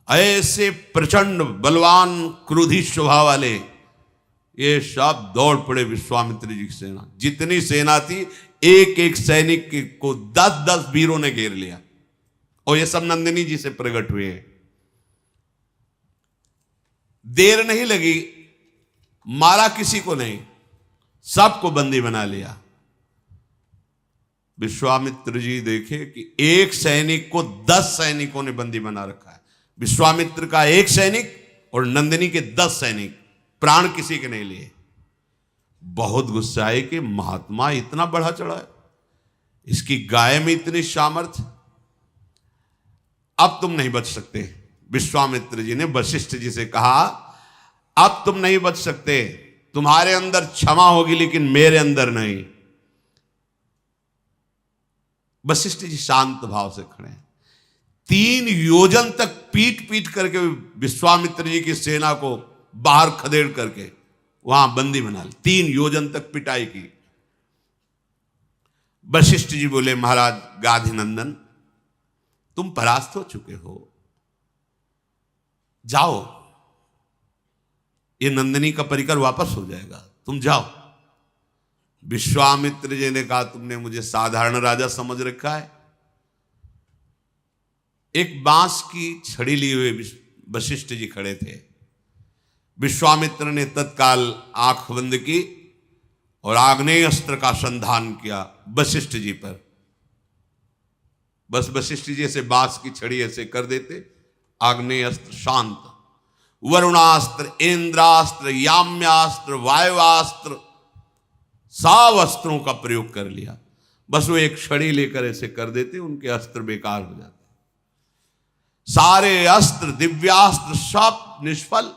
ऐसे प्रचंड बलवान क्रोधी स्वभाव वाले ये सब दौड़ पड़े विश्वामित्र जी की सेना। जितनी सेना थी, एक एक सैनिक को 10-10 वीरों ने घेर लिया और ये सब नंदिनी जी से प्रकट हुए हैं। देर नहीं लगी, मारा किसी को नहीं, सबको बंदी बना लिया। विश्वामित्र जी देखे कि एक सैनिक को 10 सैनिकों ने बंदी बना रखा है। विश्वामित्र का एक सैनिक और नंदिनी के 10 सैनिक, प्राण किसी के नहीं लिए। बहुत गुस्सा आए कि महात्मा इतना बढ़ा चढ़ा है, इसकी गाय में इतनी सामर्थ्य, अब तुम नहीं बच सकते। विश्वामित्र जी ने वशिष्ठ जी से कहा, अब तुम नहीं बच सकते, तुम्हारे अंदर क्षमा होगी लेकिन मेरे अंदर नहीं। वशिष्ठ जी शांत भाव से खड़े हैं। 3 योजन तक पीट पीट करके विश्वामित्र जी की सेना को बाहर खदेड़ करके वहां बंदी बना ली। 3 योजन तक पिटाई की। वशिष्ठ जी बोले, महाराज गाधिनंदन, तुम परास्त हो चुके हो, जाओ, ये नंदिनी का परिकर वापस हो जाएगा, तुम जाओ। विश्वामित्र जी ने कहा, तुमने मुझे साधारण राजा समझ रखा है? एक बांस की छड़ी लिए हुए वशिष्ठ जी खड़े थे। विश्वामित्र ने तत्काल आंख बंद की और आग्नेय अस्त्र का संधान किया वशिष्ठ जी पर। बस वशिष्ठ जी ऐसे बांस की छड़ी ऐसे कर देते, आग्नेय अस्त्र शांत, वरुणास्त्र, इंद्रास्त्र, याम्यास्त्र, वायुवास्त्र, सब अस्त्रों का प्रयोग कर लिया। बस वो एक छड़ी लेकर ऐसे कर देते, उनके अस्त्र बेकार हो जाते। सारे अस्त्र, दिव्यास्त्र सब निष्फल।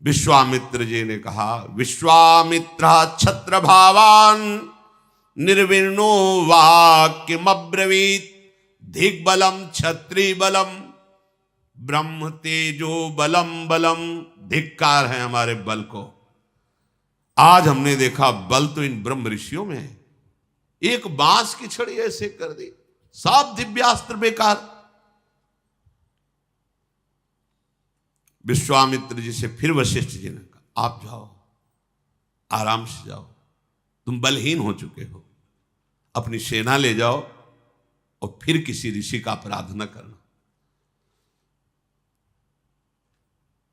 विश्वामित्र जी ने कहा, विश्वामित्र छत्र भावान निर्विण्णो वाक्यमब्रवीत दिग्बलम क्षत्रि बलम ब्रह्म तेजो बलम बलम। धिक्कार है हमारे बल को। आज हमने देखा बल तो इन ब्रह्म ऋषियों में है। एक बांस की छड़ी ऐसे कर दी, सब दिव्यास्त्र बेकार। विश्वामित्र जी से फिर वशिष्ठ जी ने कहा, आप जाओ, आराम से जाओ, तुम बलहीन हो चुके हो, अपनी सेना ले जाओ और फिर किसी ऋषि का अपराध न करना।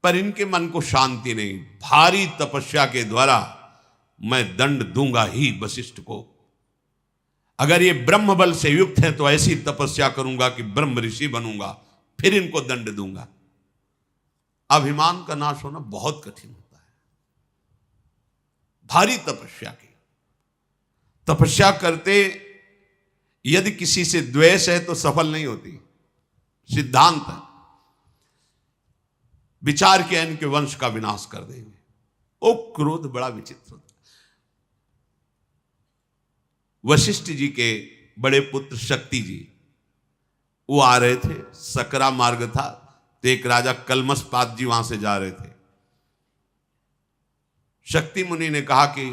पर इनके मन को शांति नहीं। भारी तपस्या के द्वारा मैं दंड दूंगा ही वशिष्ठ को। अगर ये ब्रह्म बल से युक्त है तो ऐसी तपस्या करूंगा कि ब्रह्म ऋषि बनूंगा, फिर इनको दंड दूंगा। अभिमान का नाश होना बहुत कठिन होता है। भारी तपस्या की, तपस्या करते यदि किसी से द्वेष है तो सफल नहीं होती। सिद्धांत है, विचार के इनके वंश का विनाश कर देंगे। ओ क्रोध बड़ा विचित्र होता है। वशिष्ठ जी के बड़े पुत्र शक्ति जी वो आ रहे थे, सकरा मार्ग था, तो एक राजा कलमसपाद जी वहां से जा रहे थे। शक्ति मुनि ने कहा कि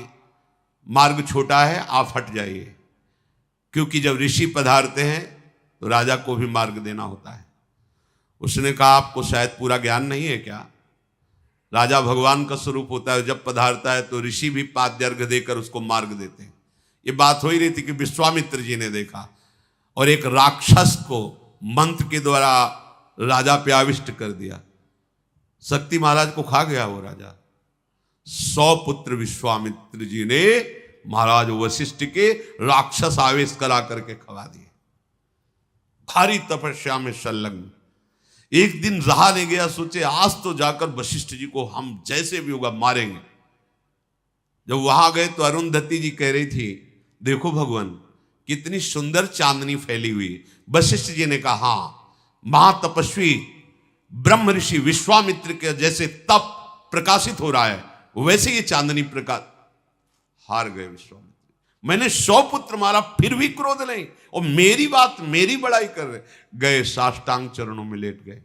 मार्ग छोटा है, आप हट जाइए, क्योंकि जब ऋषि पधारते हैं तो राजा को भी मार्ग देना होता है। उसने कहा, आपको शायद पूरा ज्ञान नहीं है क्या? राजा भगवान का स्वरूप होता है, जब पधारता है तो ऋषि भी पाद्यर्घ्य देकर उसको मार्ग देते हैं। ये बात हो ही रही थी कि विश्वामित्र जी ने देखा और एक राक्षस को मंत्र के द्वारा राजा पे आविष्ट कर दिया। शक्ति महाराज को खा गया वो राजा। 100 पुत्र विश्वामित्र जी ने महाराज वशिष्ठ के राक्षस आवेश करा करके खवा दिए। भारी तपस्या में संलग्न। एक दिन रहा नहीं गया, सोचे आज तो जाकर वशिष्ठ जी को हम जैसे भी होगा मारेंगे। जब वहां गए तो अरुंधति जी कह रही थी, देखो भगवान कितनी सुंदर चांदनी फैली हुई। वशिष्ठ जी ने कहा, हाँ, महातपस्वी ब्रह्म ऋषि विश्वामित्र के जैसे तप प्रकाशित हो रहा है वैसे ये चांदनी प्रकाश। हार गए विश्वामित्र। मैंने 100 पुत्र मारा फिर भी क्रोध नहीं, और मेरी बात मेरी बड़ाई कर रहे। गए साष्टांग चरणों में लेट गए,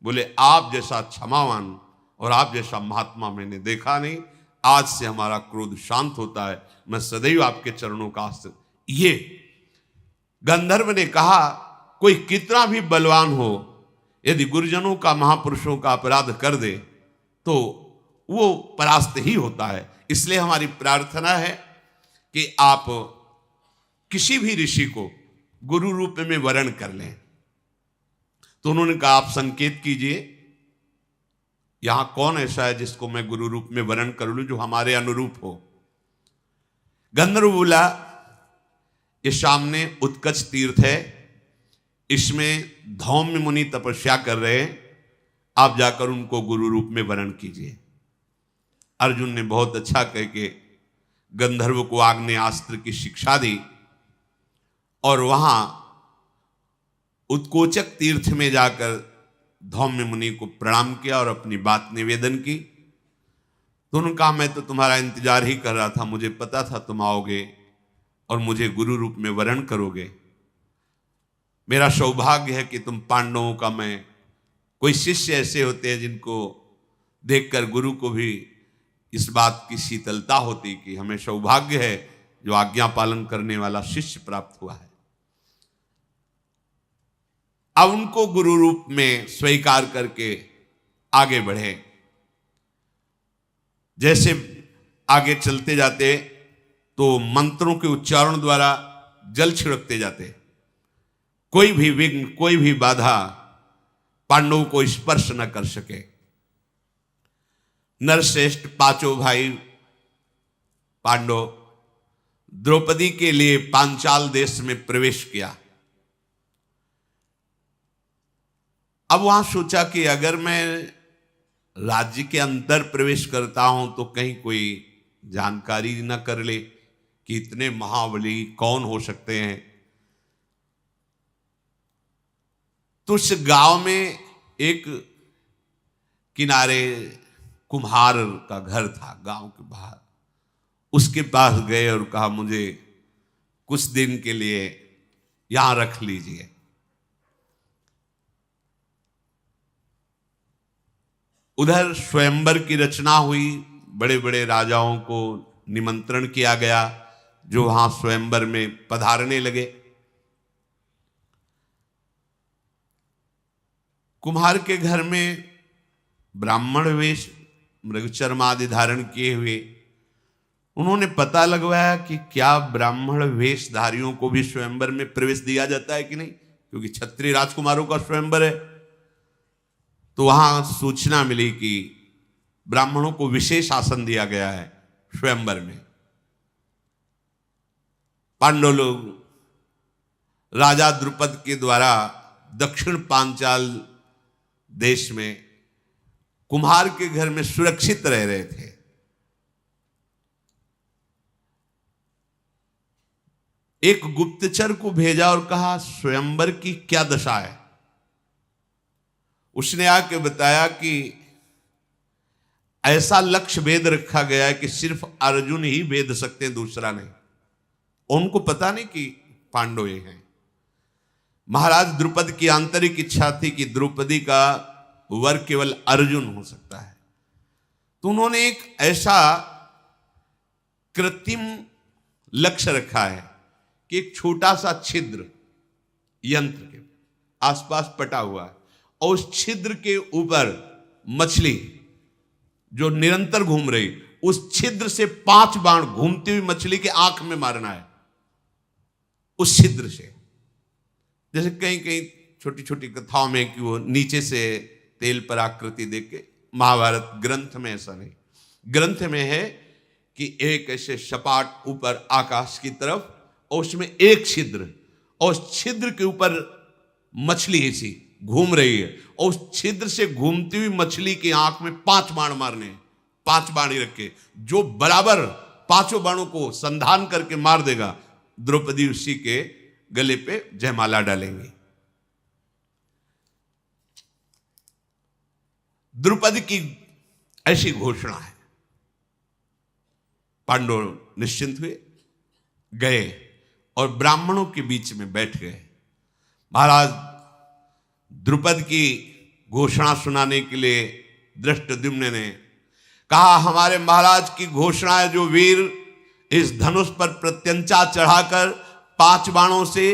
बोले आप जैसा क्षमावान और आप जैसा महात्मा मैंने देखा नहीं। आज से हमारा क्रोध शांत होता है, मैं सदैव आपके चरणों का आश्रय। ये गंधर्व ने कहा, कोई कितना भी बलवान हो, यदि गुरुजनों का महापुरुषों का अपराध कर दे तो वो परास्त ही होता है। इसलिए हमारी प्रार्थना है कि आप किसी भी ऋषि को गुरु रूप में वरण कर लें। तो उन्होंने कहा, आप संकेत कीजिए, यहां कौन ऐसा है जिसको मैं गुरु रूप में वरण कर लूं, जो हमारे अनुरूप हो। गंधर्व बोला, ये सामने उत्कच तीर्थ है, इसमें धौम्य मुनि तपस्या कर रहे हैं, आप जाकर उनको गुरु रूप में वरण कीजिए। अर्जुन ने बहुत अच्छा कह के गंधर्व को आग्नेयास्त्र की शिक्षा दी और वहां उत्कोचक तीर्थ में जाकर धौम्य मुनि को प्रणाम किया और अपनी बात निवेदन की। तो उन्होंने कहा, मैं तो तुम्हारा इंतजार ही कर रहा था, मुझे पता था तुम आओगे और मुझे गुरु रूप में वरण करोगे। मेरा सौभाग्य है कि तुम पांडवों का, मैं कोई शिष्य ऐसे होते हैं जिनको देखकर गुरु को भी इस बात की शीतलता होती कि हमें सौभाग्य है जो आज्ञा पालन करने वाला शिष्य प्राप्त हुआ है। अब उनको गुरु रूप में स्वीकार करके आगे बढ़े। जैसे आगे चलते जाते तो मंत्रों के उच्चारण द्वारा जल छिड़कते जाते, कोई भी विघ्न, कोई भी बाधा पांडवों को स्पर्श न कर सके। नरश्रेष्ठ पांचों भाई पांडव द्रौपदी के लिए पांचाल देश में प्रवेश किया। अब वहां सोचा कि अगर मैं राज्य के अंदर प्रवेश करता हूं तो कहीं कोई जानकारी न कर ले कि इतने महाबली कौन हो सकते हैं। तो उस गांव में एक किनारे कुम्हार का घर था गांव के बाहर, उसके पास गए और कहा मुझे कुछ दिन के लिए यहां रख लीजिए। उधर स्वयंवर की रचना हुई, बड़े बड़े राजाओं को निमंत्रण किया गया जो वहां स्वयंवर में पधारने लगे। कुम्हार के घर में ब्राह्मण वेश मृगचर्म आदि धारण किए हुए, उन्होंने पता लगवाया कि क्या ब्राह्मण वेशधारियों को भी स्वयंवर में प्रवेश दिया जाता है कि नहीं, क्योंकि क्षत्रिय राजकुमारों का स्वयंवर है। तो वहां सूचना मिली कि ब्राह्मणों को विशेष आसन दिया गया है स्वयंवर में। पांडव लोग राजा द्रुपद के द्वारा दक्षिण पांचाल देश में कुम्हार के घर में सुरक्षित रह रहे थे। एक गुप्तचर को भेजा और कहा स्वयंवर की क्या दशा है। उसने आके बताया कि ऐसा लक्ष्य भेद रखा गया है कि सिर्फ अर्जुन ही भेद सकते हैं, दूसरा नहीं। उनको पता नहीं कि पांडव ये हैं। महाराज द्रुपद की आंतरिक इच्छा थी कि द्रौपदी का वर केवल अर्जुन हो सकता है। तो उन्होंने एक ऐसा कृत्रिम लक्ष्य रखा है कि एक छोटा सा छिद्र यंत्र के आसपास पटा हुआ है और उस छिद्र के ऊपर मछली जो निरंतर घूम रही, उस छिद्र से 5 बाण घूमती हुई मछली के आंख में मारना है। उस छिद्र से, जैसे कहीं कहीं छोटी छोटी कथाओं में कि वो नीचे से तेल पर आकृति देके, महाभारत ग्रंथ में ऐसा नहीं। ग्रंथ में है कि एक ऐसे सपाट ऊपर आकाश की तरफ और उसमें एक छिद्र, और उस छिद्र के ऊपर मछली ऐसी घूम रही है और उस छिद्र से घूमती हुई मछली की आंख में 5 बाण मारने हैं। 5 बाण ही रखे, जो बराबर 5 बाणों को संधान करके मार देगा, द्रौपदी उसी के गले पे जयमाला डालेंगे। द्रौपदी की ऐसी घोषणा है। पांडव निश्चिंत हुए, गए और ब्राह्मणों के बीच में बैठ गए। महाराज द्रुपद की घोषणा सुनाने के लिए धृष्टद्युम्न ने कहा, हमारे महाराज की घोषणा है, जो वीर इस धनुष पर प्रत्यंचा चढ़ाकर 5 बाणों से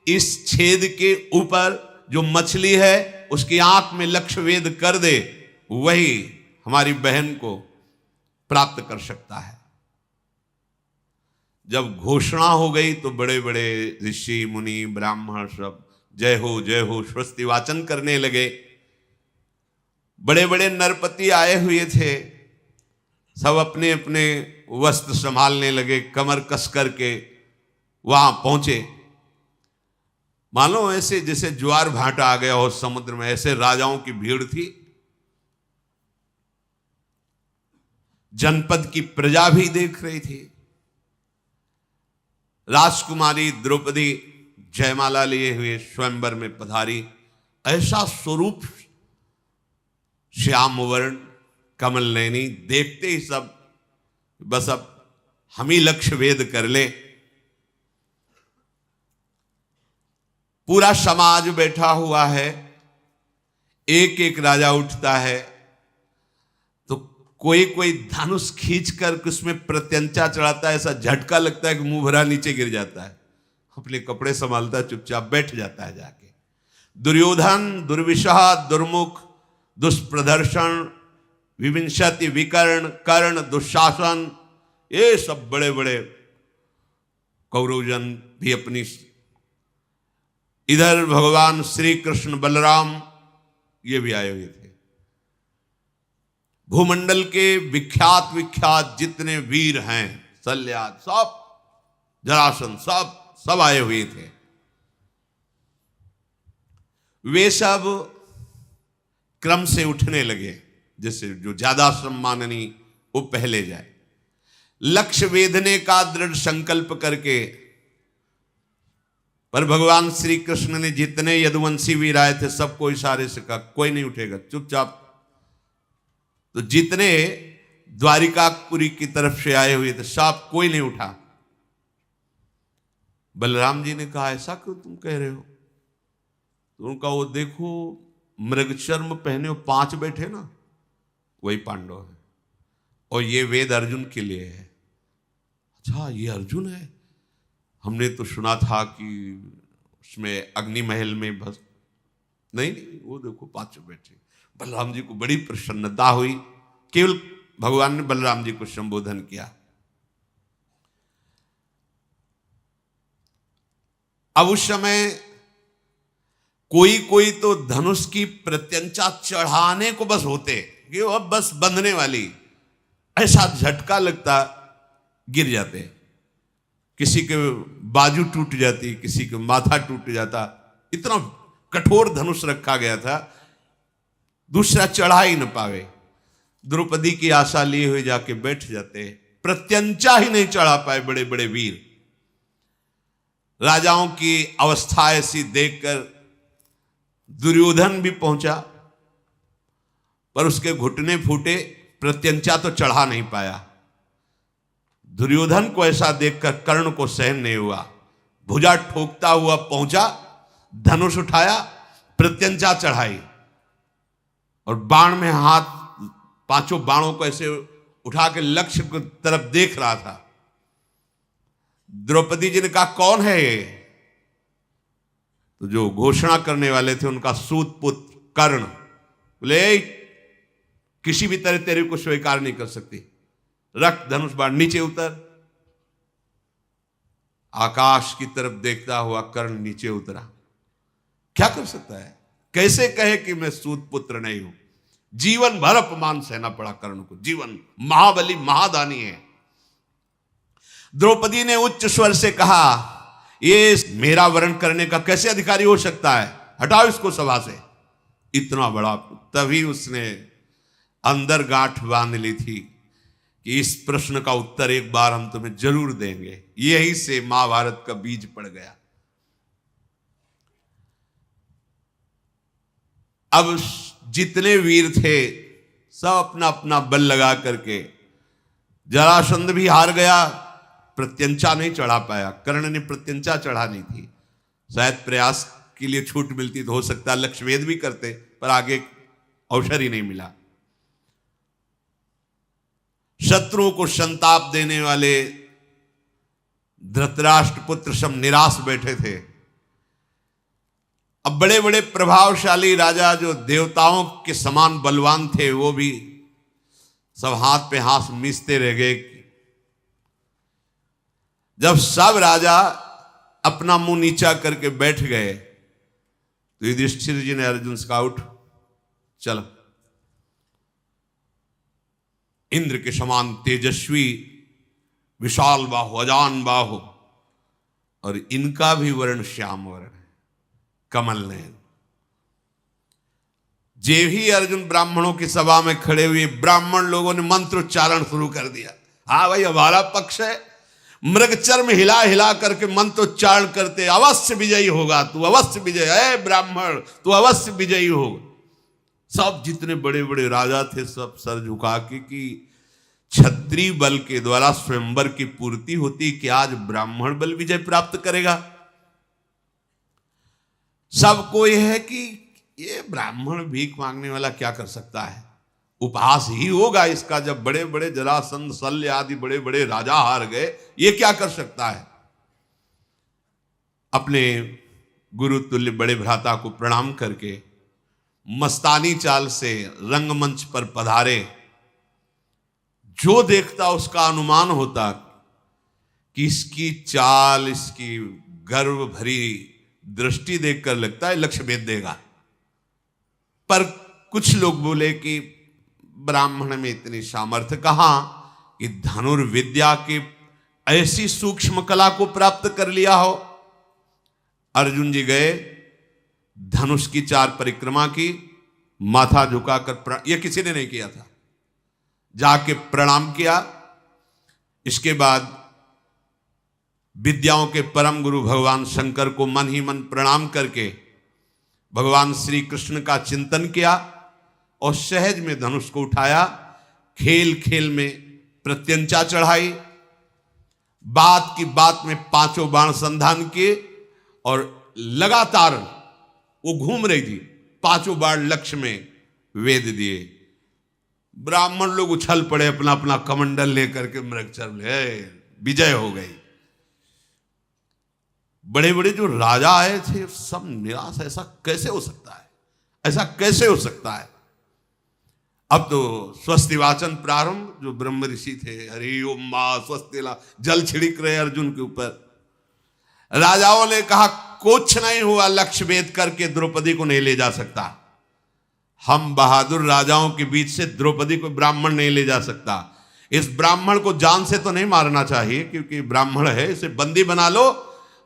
इस छेद के ऊपर जो मछली है उसकी आंख में लक्ष्य वेद कर दे, वही हमारी बहन को प्राप्त कर सकता है। जब घोषणा हो गई तो बड़े बड़े ऋषि मुनि ब्राह्मण सब जय हो स्वस्ति वाचन करने लगे। बड़े बड़े नरपति आए हुए थे, सब अपने अपने वस्त्र संभालने लगे, कमर कस करके वहां पहुंचे। मानो ऐसे जैसे ज्वार भाटा आ गया हो समुद्र में, ऐसे राजाओं की भीड़ थी। जनपद की प्रजा भी देख रही थी। राजकुमारी द्रौपदी जयमाला लिए हुए स्वयंवर में पधारी। ऐसा स्वरूप, श्याम वर्ण, कमल नयनी, देखते ही सब बस अब हम ही लक्ष्य वेद कर ले। पूरा समाज बैठा हुआ है, एक एक राजा उठता है तो कोई कोई धनुष खींचकर उसमें प्रत्यंचा चढ़ाता है। ऐसा झटका लगता है कि मुंह भरा नीचे गिर जाता है, अपने कपड़े संभालता चुपचाप बैठ जाता है जाके। दुर्योधन दुर्विशह दुर्मुख दुष्प्रदर्शन विविंशति विकर्ण कर्ण दुशासन, ये सब बड़े बड़े कौरवजन भी अपनी। इधर भगवान श्री कृष्ण बलराम ये भी आए हुए थे। भूमंडल के विख्यात विख्यात जितने वीर हैं, शल्याद, सब, जरासंध, सब आए हुए थे। वे सब क्रम से उठने लगे, जैसे जो ज्यादा सम्माननी वो पहले जाए। लक्ष्य वेधने का दृढ़ संकल्प करके पर भगवान श्री कृष्ण ने जितने यदुवंशी वीर आए थे सबको इशारे से कहा कोई नहीं उठेगा, चुपचाप। तो जितने द्वारिकापुरी की तरफ से आए हुए थे सब कोई नहीं उठा। बलराम जी ने कहा ऐसा क्यों तुम कह रहे हो? तो उनका वो देखो मृगचर्म पहने 5 बैठे ना, वही पांडव है और ये वेद अर्जुन के लिए है। अच्छा ये अर्जुन है, हमने तो सुना था कि उसमें अग्नि महल में बस नहीं, वो देखो 5 बैठे। बलराम जी को बड़ी प्रसन्नता हुई। केवल भगवान ने बलराम जी को संबोधन किया। अब उस समय कोई कोई तो धनुष की प्रत्यंचा चढ़ाने को बस होते कि वो अब बस बंधने वाली, ऐसा झटका लगता गिर जाते। किसी के बाजू टूट जाती, किसी के माथा टूट जाता, इतना कठोर धनुष रखा गया था दूसरा चढ़ा ही न पावे। द्रौपदी की आशा लिए हुए जाके बैठ जाते, प्रत्यंचा ही नहीं चढ़ा पाए बड़े बड़े वीर। राजाओं की अवस्था ऐसी देखकर दुर्योधन भी पहुंचा पर उसके घुटने फूटे, प्रत्यंचा तो चढ़ा नहीं पाया। दुर्योधन को ऐसा देखकर कर्ण को सहन नहीं हुआ, भुजा ठोकता हुआ पहुंचा, धनुष उठाया, प्रत्यंचा चढ़ाई और बाण में हाथ 5 बाणों को ऐसे उठा के लक्ष्य की तरफ देख रहा था। द्रौपदी जी ने कहा कौन है ये? तो जो घोषणा करने वाले थे उनका सूत पुत्र कर्ण बोले किसी भी तरह तेरे को स्वीकार नहीं कर सकती, रख धनुष बाण, नीचे उतर। आकाश की तरफ देखता हुआ कर्ण नीचे उतरा। क्या कर सकता है? कैसे कहे कि मैं सूत पुत्र नहीं हूं? जीवन भर अपमान सहना पड़ा कर्ण को, जीवन। महाबली महादानी है। द्रौपदी ने उच्च स्वर से कहा ये मेरा वर्ण करने का कैसे अधिकारी हो सकता है? हटाओ इसको सभा से। इतना बड़ा। तभी उसने अंदर गांठ बांध ली थी कि इस प्रश्न का उत्तर एक बार हम तुम्हें जरूर देंगे। यहीं से महाभारत का बीज पड़ गया। अब जितने वीर थे सब अपना अपना बल लगा करके, जरासंध भी हार गया, प्रत्यंचा नहीं चढ़ा पाया। कर्ण ने प्रत्यंचा चढ़ानी थी, शायद प्रयास के लिए छूट मिलती तो हो सकता लक्ष्यभेद भी करते, पर आगे अवसर ही नहीं मिला। शत्रुओं को संताप देने वाले धृतराष्ट्र पुत्र सब निराश बैठे थे। अब बड़े बड़े प्रभावशाली राजा जो देवताओं के समान बलवान थे वो भी सब हाथ पे हाथ मिसते रह गए। जब सब राजा अपना मुंह नीचा करके बैठ गए तो युधिष्ठिर जी ने अर्जुन से कहा उठ चल। इंद्र के समान तेजस्वी विशाल बाहु, अजान बाहु, और इनका भी वर्ण श्याम वर्ण है, कमल नयन। जे ही अर्जुन ब्राह्मणों की सभा में खड़े हुए, ब्राह्मण लोगों ने मंत्रोच्चारण शुरू कर दिया। हाँ भाई हमारा पक्ष है। मृगचर्म हिला हिला करके मंत्रोच्चारण करते, अवश्य विजयी होगा तू, अवश्य विजय है ब्राह्मण, तू अवश्य विजयी होगा। सब जितने बड़े बड़े राजा थे सब सर झुका के कि क्षत्रिय बल के द्वारा स्वयंवर की पूर्ति होती, कि आज ब्राह्मण बल विजय प्राप्त करेगा। सबको यह है कि ये ब्राह्मण भीख मांगने वाला क्या कर सकता है, उपहास ही होगा इसका। जब बड़े बड़े जरासंध शल्य आदि बड़े बड़े राजा हार गए, ये क्या कर सकता है। अपने गुरु तुल्य बड़े भ्राता को प्रणाम करके मस्तानी चाल से रंगमंच पर पधारे। जो देखता उसका अनुमान होता कि इसकी चाल, इसकी गर्व भरी दृष्टि देखकर लगता है लक्ष्य भेद देगा। पर कुछ लोग बोले कि ब्राह्मण में इतनी सामर्थ्य कहां कि धनुर्विद्या की ऐसी सूक्ष्म कला को प्राप्त कर लिया हो। अर्जुन जी गए, धनुष की 4 परिक्रमा की, माथा झुकाकर, यह किसी ने नहीं किया था, जाके प्रणाम किया। इसके बाद विद्याओं के परम गुरु भगवान शंकर को मन ही मन प्रणाम करके भगवान श्री कृष्ण का चिंतन किया और सहज में धनुष को उठाया। खेल खेल में प्रत्यंचा चढ़ाई, बात की बात में पांचों बाण संधान किए और लगातार वो घूम रही थी, पांचों बाण लक्ष्य में वेद दिए। ब्राह्मण लोग उछल पड़े अपना अपना कमंडल लेकर के, मृगचर विजय हो गई। बड़े बड़े जो राजा आए थे सब निराश, ऐसा कैसे हो सकता है, ऐसा कैसे हो सकता है। अब तो स्वस्ति वाचन प्रारंभ, जो ब्रह्म ऋषि थे, हरि ओम मां स्वस्तिला, जल छिड़क रहे अर्जुन के ऊपर। राजाओं ने कहा कुछ नहीं हुआ, लक्ष्य भेद करके द्रौपदी को नहीं ले जा सकता। हम बहादुर राजाओं के बीच से द्रौपदी को ब्राह्मण नहीं ले जा सकता। इस ब्राह्मण को जान से तो नहीं मारना चाहिए क्योंकि ब्राह्मण है, इसे बंदी बना लो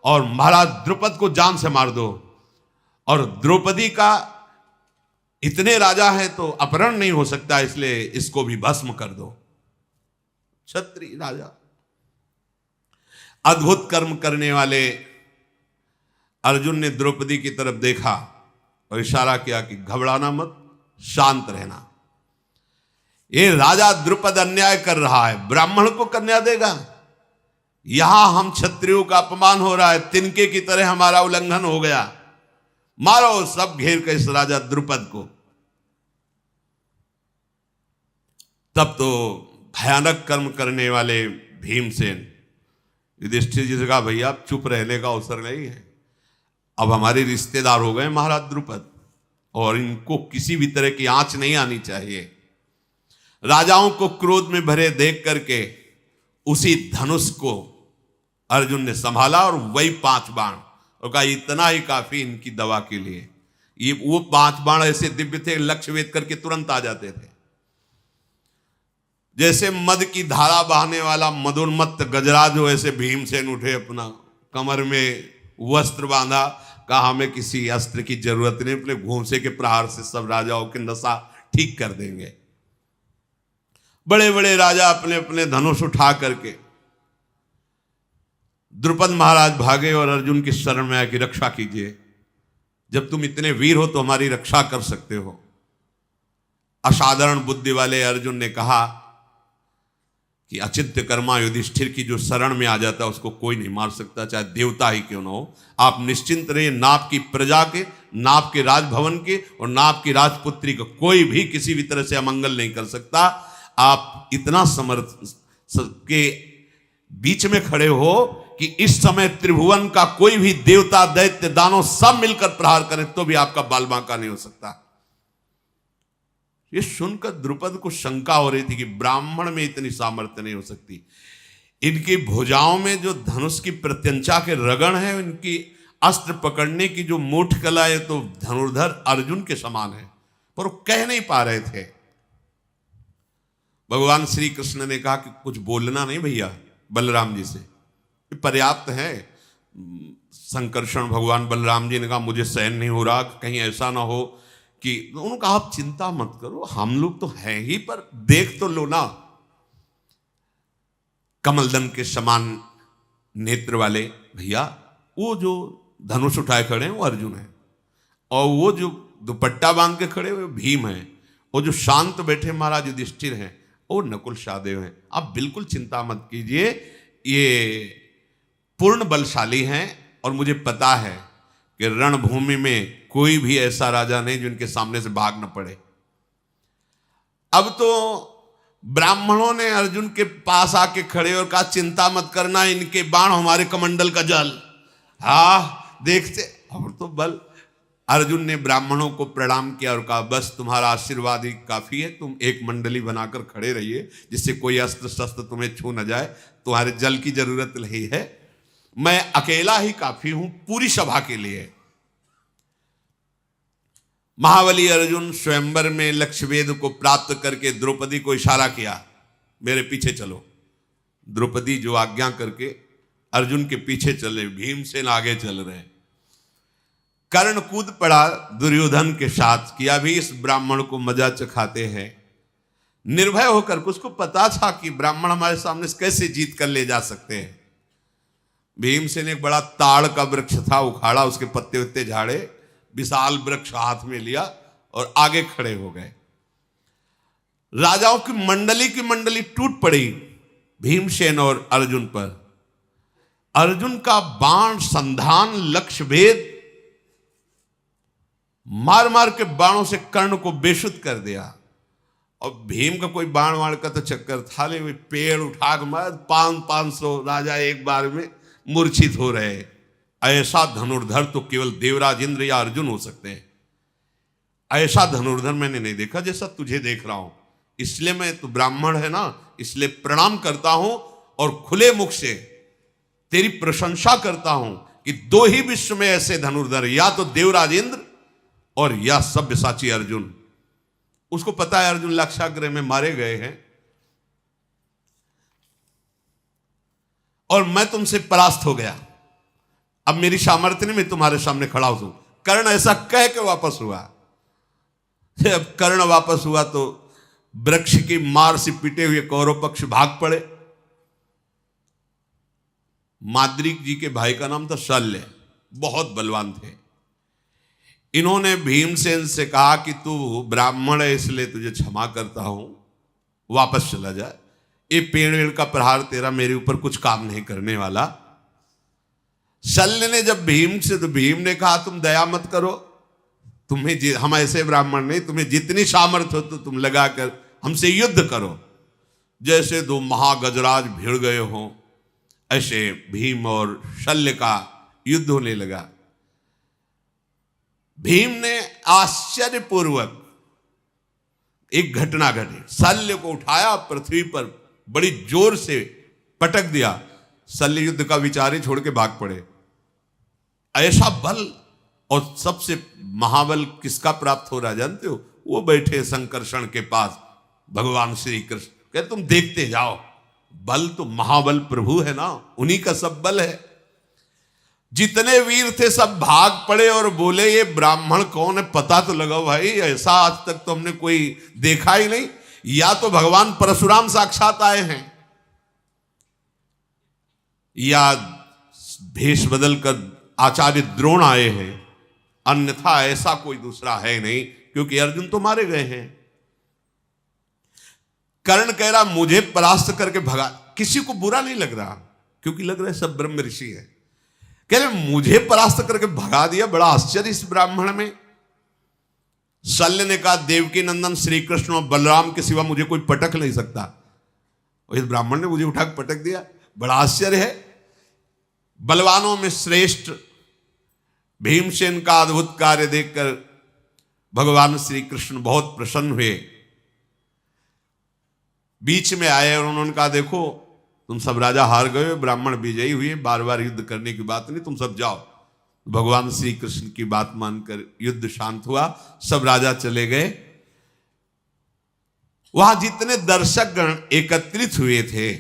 और महाराज द्रुपद को जान से मार दो। और द्रौपदी का इतने राजा है तो अपहरण नहीं हो सकता, इसलिए इसको भी भस्म कर दो। क्षत्रिय राजा, अद्भुत कर्म करने वाले अर्जुन ने द्रौपदी की तरफ देखा और इशारा किया कि घबराना मत, शांत रहना। ये राजा द्रुपद अन्याय कर रहा है, ब्राह्मण को कन्या देगा। यहां हम क्षत्रियों का अपमान हो रहा है, तिनके की तरह हमारा उल्लंघन हो गया। मारो, सब घेर के इस राजा द्रुपद को। तब तो भयानक कर्म करने वाले भीमसेन युधिष्ठिर जी से कहा, भैया अब चुप रहने का अवसर नहीं है, अब हमारे रिश्तेदार हो गए महाराज द्रुपद और इनको किसी भी तरह की आंच नहीं आनी चाहिए। राजाओं को क्रोध में भरे देख करके उसी धनुष को अर्जुन ने संभाला और वही 5 बाण, और कहा इतना ही काफी इनकी दवा के लिए। ये वो 5 बाण ऐसे दिव्य थे, लक्ष्य भेद करके तुरंत आ जाते थे। जैसे मद की धारा बहाने वाला मदोन्मत्त गजराज हो, ऐसे भीमसेन उठे, अपना कमर में वस्त्र बांधा, कहा हमें किसी अस्त्र की जरूरत नहीं, अपने घूंसे के प्रहार से सब राजाओं के नशा ठीक कर देंगे। बड़े बड़े राजा अपने अपने धनुष उठा करके द्रुपद महाराज भागे और अर्जुन की शरण में आके रक्षा कीजिए, जब तुम इतने वीर हो तो हमारी रक्षा कर सकते हो। असाधारण बुद्धि वाले अर्जुन ने कहा कि अचिंत्य कर्मा युधिष्ठिर की जो शरण में आ जाता है उसको कोई नहीं मार सकता, चाहे देवता ही क्यों ना हो। आप निश्चिंत रहिए, ना आपकी प्रजा के, ना आपके राजभवन के और ना आपकी राजपुत्री का कोई भी किसी भी तरह से अमंगल नहीं कर सकता। आप इतना समर्थ के बीच में खड़े हो कि इस समय त्रिभुवन का कोई भी देवता, दैत्य, दानव सब मिलकर प्रहार करें तो भी आपका बाल बांका नहीं हो सकता। ये सुनकर द्रुपद को शंका हो रही थी कि ब्राह्मण में इतनी सामर्थ्य नहीं हो सकती। इनकी भुजाओं में जो धनुष की प्रत्यंचा के रगड़ है, इनकी अस्त्र पकड़ने की जो मूठ कला है, तो धनुर्धर अर्जुन के समान है, पर वो कह नहीं पा रहे थे। भगवान श्री कृष्ण ने कहा कि कुछ बोलना नहीं भैया बलराम जी से, पर्याप्त है। संकर्षण भगवान बलराम जी ने कहा मुझे सहन नहीं हो रहा, कहीं ऐसा ना हो कि, उन्होंने कहा आप चिंता मत करो, हम लोग तो हैं ही, पर देख तो लो ना। कमलदन के समान नेत्र वाले भैया, वो जो धनुष उठाए खड़े हैं वो अर्जुन है, और वो जो दुपट्टा बांध के खड़े हुए भीम है, वो जो शांत बैठे महाराज युधिष्ठिर हैं वो नकुल सहदेव हैं। आप बिल्कुल चिंता मत कीजिए, ये पूर्ण बलशाली हैं और मुझे पता है कि रणभूमि में कोई भी ऐसा राजा नहीं जिनके सामने से भाग न पड़े। अब तो ब्राह्मणों ने अर्जुन के पास आके खड़े और कहा चिंता मत करना, इनके बाण हमारे कमंडल का जल। देखते और तो बल। अर्जुन ने ब्राह्मणों को प्रणाम किया और कहा बस तुम्हारा आशीर्वाद ही काफी है, तुम एक मंडली बनाकर खड़े रहिए जिससे कोई अस्त्र शस्त्र तुम्हें छू न जाए, तुम्हारे जल की जरूरत नहीं है, मैं अकेला ही काफी हूं पूरी सभा के लिए। महाबली अर्जुन स्वयंवर में लक्ष्यवेद को प्राप्त करके द्रौपदी को इशारा किया मेरे पीछे चलो। द्रौपदी जो आज्ञा करके अर्जुन के पीछे चले, भीमसेन आगे चल रहे। कर्ण कूद पड़ा दुर्योधन के साथ कि अभी इस ब्राह्मण को मजा चखाते हैं। निर्भय होकर, उसको पता था कि ब्राह्मण हमारे सामने कैसे जीत कर ले जा सकते हैं। भीमसेन एक बड़ा ताड़ का वृक्ष था, उखाड़ा, उसके पत्ते उत्ते झाड़े, विशाल वृक्ष हाथ में लिया और आगे खड़े हो गए। राजाओं की मंडली टूट पड़ी भीमसेन और अर्जुन पर। अर्जुन का बाण संधान लक्ष्य भेद, मार मार के बाणों से कर्ण को बेशुद्ध कर दिया। और भीम का कोई बाण वाण का तो चक्कर था नहीं, पेड़ उठा के मार 500 राजा एक बार में मूर्छित हो रहे। ऐसा धनुर्धर तो केवल देवराज इंद्र या अर्जुन हो सकते हैं। ऐसा धनुर्धर मैंने नहीं देखा जैसा तुझे देख रहा हूं। इसलिए मैं, तू ब्राह्मण है ना, इसलिए प्रणाम करता हूं और खुले मुख से तेरी प्रशंसा करता हूं कि दो ही विश्व में ऐसे धनुर्धर, या तो देवराज इंद्र और या सब्यसाची अर्जुन। उसको पता है अर्जुन लक्षाग्रह में मारे गए हैं और मैं तुमसे परास्त हो गया। अब मेरी सामर्थ्य नहीं, मैं तुम्हारे सामने खड़ा हूं। कर्ण ऐसा कह के वापस हुआ। जब कर्ण वापस हुआ तो वृक्ष की मार से पिटे हुए कौरव पक्ष भाग पड़े। माद्रीक जी के भाई का नाम था शल्य, बहुत बलवान थे। इन्होंने भीमसेन से कहा कि तू ब्राह्मण है इसलिए तुझे क्षमा करता हूं, वापस चला जा। ये पेड़ का प्रहार तेरा मेरे ऊपर कुछ काम नहीं करने वाला। शल्य ने जब भीम से, तो भीम ने कहा तुम दया मत करो, तुम्हें, हम ऐसे ब्राह्मण नहीं, तुम्हें जितनी सामर्थ्य हो तो तुम लगाकर हमसे युद्ध करो। जैसे दो महागजराज भिड़ गए हों ऐसे भीम और शल्य का युद्ध होने लगा। भीम ने आश्चर्यपूर्वक एक घटना घटी, शल्य को उठाया, पृथ्वी पर बड़ी जोर से पटक दिया। शल्य युद्ध का विचार ही छोड़ के भाग पड़े। ऐसा बल, और सबसे महाबल किसका प्राप्त हो रहा जानते हो? वो बैठे संकर्षण के पास भगवान श्री कृष्ण। कहते तुम देखते जाओ, बल तो महाबल प्रभु है ना, उन्हीं का सब बल है। जितने वीर थे सब भाग पड़े और बोले ये ब्राह्मण कौन है, पता तो लगाओ भाई, ऐसा आज तक तो हमने कोई देखा ही नहीं। या तो भगवान परशुराम साक्षात आए हैं, या भेष बदलकर आचार्य द्रोण आए हैं, अन्यथा ऐसा कोई दूसरा है नहीं, क्योंकि अर्जुन तो मारे गए हैं। कर्ण कह रहा मुझे परास्त करके भगा, किसी को बुरा नहीं लग रहा क्योंकि लग रहा है सब ब्रह्म ऋषि है। कह रहे मुझे परास्त करके भगा दिया, बड़ा आश्चर्य इस ब्राह्मण में। शल्य ने कहा देवकी नंदन श्री कृष्ण और बलराम के सिवा मुझे कोई पटक नहीं सकता, और इस ब्राह्मण ने मुझे उठा के पटक दिया, बड़ा आश्चर्य है। बलवानों में श्रेष्ठ भीमसेन का अद्भुत कार्य देखकर भगवान श्री कृष्ण बहुत प्रसन्न हुए। बीच में आए और उन्होंने कहा देखो तुम सब राजा हार गए, ब्राह्मण विजयी हुए, बार बार युद्ध करने की बात नहीं, तुम सब जाओ। भगवान श्री कृष्ण की बात मानकर युद्ध शांत हुआ, सब राजा चले गए। वहां जितने दर्शक गण एकत्रित हुए थे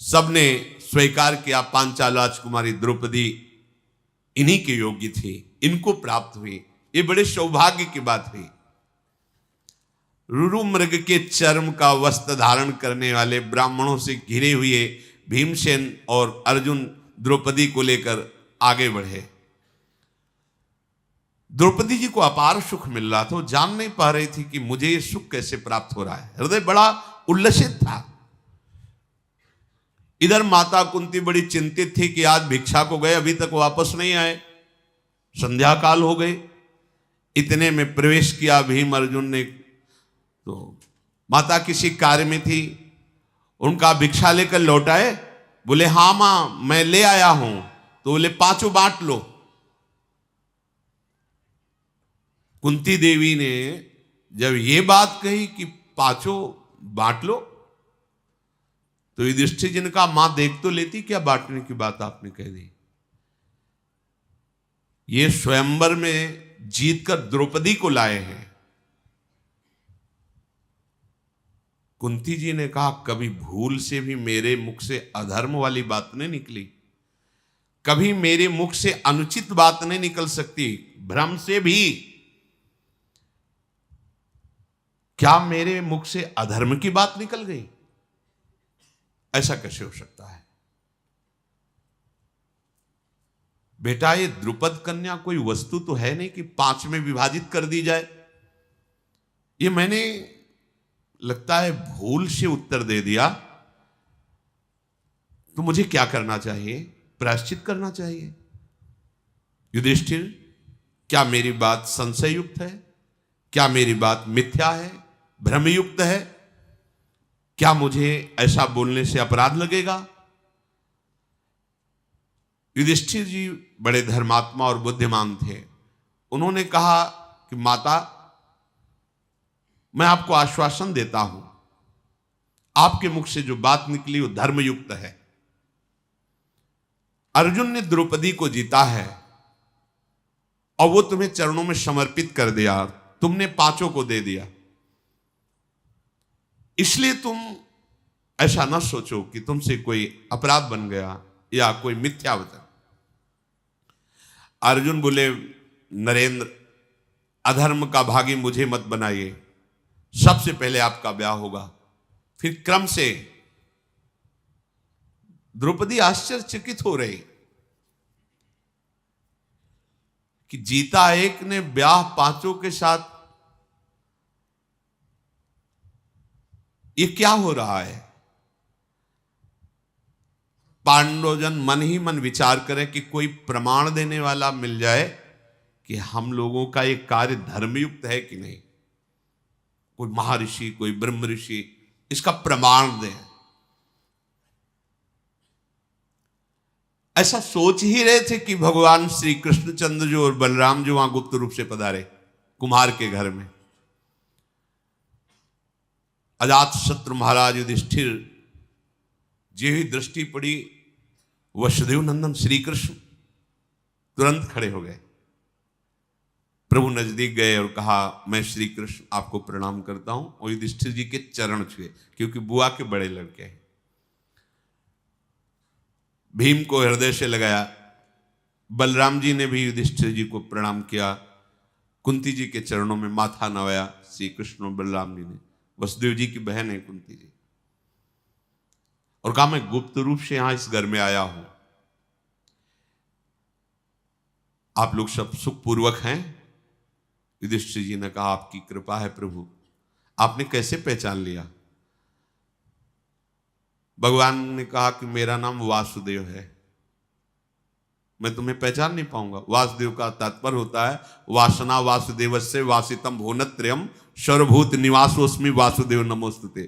सबने स्वीकार किया पांचाल राजकुमारी द्रौपदी इन्हीं के योग्य थी, इनको प्राप्त हुई। ये बड़े सौभाग्य की बात हुई। रुरु मृग के चर्म का वस्त्र धारण करने वाले ब्राह्मणों से घिरे हुए भीमसेन और अर्जुन द्रौपदी को लेकर आगे बढ़े। द्रौपदी जी को अपार सुख मिल रहा था, वो जान नहीं पा रही थी कि मुझे ये सुख कैसे प्राप्त हो रहा है। हृदय बड़ा उल्लसित था। इधर माता कुंती बड़ी चिंतित थी कि आज भिक्षा को गए, अभी तक वापस नहीं आए, संध्या काल हो गई। इतने में प्रवेश किया भीम अर्जुन ने, तो माता किसी कार्य में थी, उनका भिक्षा लेकर लौटाए। बोले हाँ मां मैं ले आया हूं, तो बोले पांचों बांट लो। कुंती देवी ने जब ये बात कही कि पांचों बांट लो, तो युधिष्ठिर जी ने कहा मां देख तो लेती, क्या बांटने की बात आपने कह दी। ये स्वयंवर में जीतकर द्रौपदी को लाए हैं। कुंती जी ने कहा कभी भूल से भी मेरे मुख से अधर्म वाली बात नहीं निकली, कभी मेरे मुख से अनुचित बात नहीं निकल सकती। भ्रम से भी क्या मेरे मुख से अधर्म की बात निकल गई? ऐसा कैसे हो सकता है? बेटा ये द्रुपद कन्या कोई वस्तु तो है नहीं कि 5 में विभाजित कर दी जाए। ये मैंने लगता है भूल से उत्तर दे दिया, तो मुझे क्या करना चाहिए? प्रायश्चित करना चाहिए। युधिष्ठिर, क्या मेरी बात संशययुक्त है? क्या मेरी बात मिथ्या है, भ्रमयुक्त है? क्या मुझे ऐसा बोलने से अपराध लगेगा? युधिष्ठिर जी बड़े धर्मात्मा और बुद्धिमान थे। उन्होंने कहा कि माता, मैं आपको आश्वासन देता हूं, आपके मुख से जो बात निकली वो धर्मयुक्त है। अर्जुन ने द्रौपदी को जीता है और वो तुम्हें चरणों में समर्पित कर दिया, तुमने 5 को दे दिया। इसलिए तुम ऐसा ना सोचो कि तुमसे कोई अपराध बन गया या कोई मिथ्या वचन। अर्जुन बोले, नरेंद्र, अधर्म का भागी मुझे मत बनाइए। सबसे पहले आपका ब्याह होगा, फिर क्रम से। द्रौपदी आश्चर्यचकित हो रही कि जीता एक ने, ब्याह 5 के साथ, ये क्या हो रहा है? पांडवजन मन ही मन विचार करें कि कोई प्रमाण देने वाला मिल जाए कि हम लोगों का ये कार्य धर्मयुक्त है कि नहीं। कोई महर्षि, कोई ब्रह्म ऋषि इसका प्रमाण दें। ऐसा सोच ही रहे थे कि भगवान श्री कृष्णचंद्र जो और बलराम जो वहां गुप्त रूप से पधारे कुम्हार के घर में। अजात शत्रु महाराज युधिष्ठिर जी ही दृष्टि पड़ी, वसुदेव नंदन श्री कृष्ण तुरंत खड़े हो गए। प्रभु नजदीक गए और कहा, मैं श्री कृष्ण आपको प्रणाम करता हूं। और युधिष्ठिर जी के चरण छुए, क्योंकि बुआ के बड़े लड़के हैं। भीम को हृदय से लगाया। बलराम जी ने भी युधिष्ठिर जी को प्रणाम किया। कुंती जी के चरणों में माथा नवाया श्री कृष्ण और बलराम जी ने। वसुदेव जी की बहन है कुंती जी, और कहा, मैं गुप्त रूप से यहां इस घर में आया हूं, आप लोग सब सुखपूर्वक हैं? युधिष्ठिर जी ने कहा, आपकी कृपा है प्रभु। आपने कैसे पहचान लिया? भगवान ने कहा कि मेरा नाम वासुदेव है, मैं तुम्हें पहचान नहीं पाऊंगा। वासुदेव का तात्पर्य होता है वासना वासुदेवस्य वासितम भुवनत्रयम् सर्वभूत निवासोस्मि वासुदेव नमोस्तुते।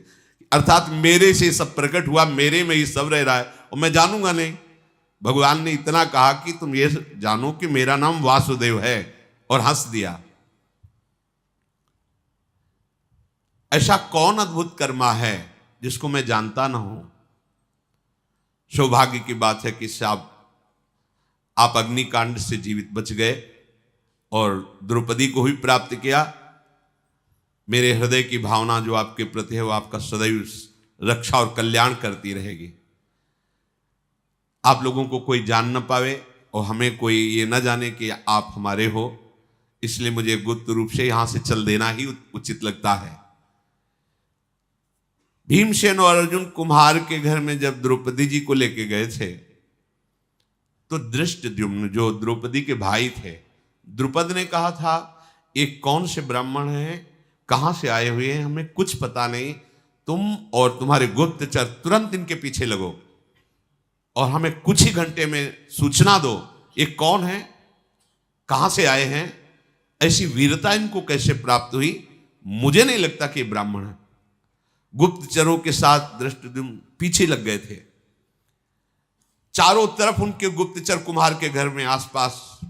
अर्थात मेरे से सब प्रकट हुआ, मेरे में ही सब रह रहा है, और मैं जानूंगा नहीं। भगवान ने इतना कहा कि तुम ये जानो कि मेरा नाम वासुदेव है, और हंस दिया। ऐसा कौन अद्भुत कर्मा है जिसको मैं जानता ना हूं? सौभाग्य की बात है कि आप अग्निकांड से जीवित बच गए और द्रौपदी को भी प्राप्त किया। मेरे हृदय की भावना जो आपके प्रति है वो आपका सदैव रक्षा और कल्याण करती रहेगी। आप लोगों को कोई जान न पावे और हमें कोई ये न जाने कि आप हमारे हो, इसलिए मुझे गुप्त रूप से यहां से चल देना ही उचित लगता है। भीमसेन और अर्जुन कुम्हार के घर में जब द्रौपदी जी को लेके गए थे, तो धृष्टद्युम्न जो द्रौपदी के भाई थे, द्रुपद ने कहा था, ये कौन से ब्राह्मण हैं, कहां से आए हुए हैं, हमें कुछ पता नहीं, तुम और तुम्हारे गुप्तचर तुरंत इनके पीछे लगो और हमें कुछ ही घंटे में सूचना दो, ये कौन है, कहां से आए हैं, ऐसी वीरता इनको कैसे प्राप्त हुई? मुझे नहीं लगता कि ये ब्राह्मण है। गुप्तचरों के साथ धृष्टद्युम्न पीछे लग गए थे। चारों तरफ उनके गुप्तचर कुम्हार के घर में आसपास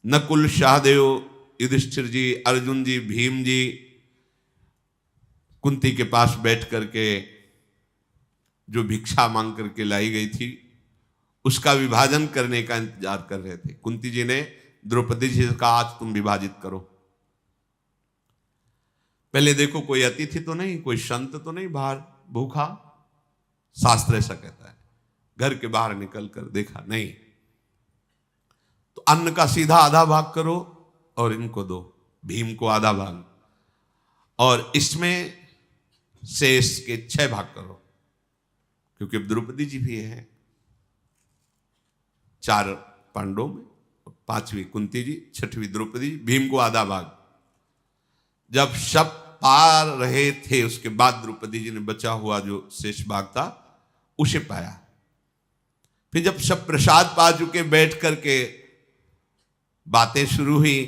नकुल, सहदेव, युधिष्ठिर जी, अर्जुन जी, भीम जी कुंती के पास बैठ करके जो भिक्षा मांग करके लाई गई थी उसका विभाजन करने का इंतजार कर रहे थे। कुंती जी ने द्रौपदी जी से कहा, आज तुम विभाजित करो। पहले देखो कोई अतिथि तो नहीं, कोई संत तो नहीं बाहर भूखा, शास्त्र ऐसा कहता है। घर के बाहर निकल कर देखा, नहीं, तो अन्न का सीधा आधा भाग करो और इनको दो, भीम को आधा भाग, और इसमें शेष के 6 भाग करो, क्योंकि द्रौपदी जी भी है। 4 पांडवों में, 5वीं कुंती जी, 6वीं द्रौपदी जी, भीम को आधा भाग। जब सब पा रहे थे उसके बाद द्रौपदी जी ने बचा हुआ जो शेष भाग था उसे पाया। फिर जब सब प्रसाद पा चुके बैठ करके बातें शुरू हुई,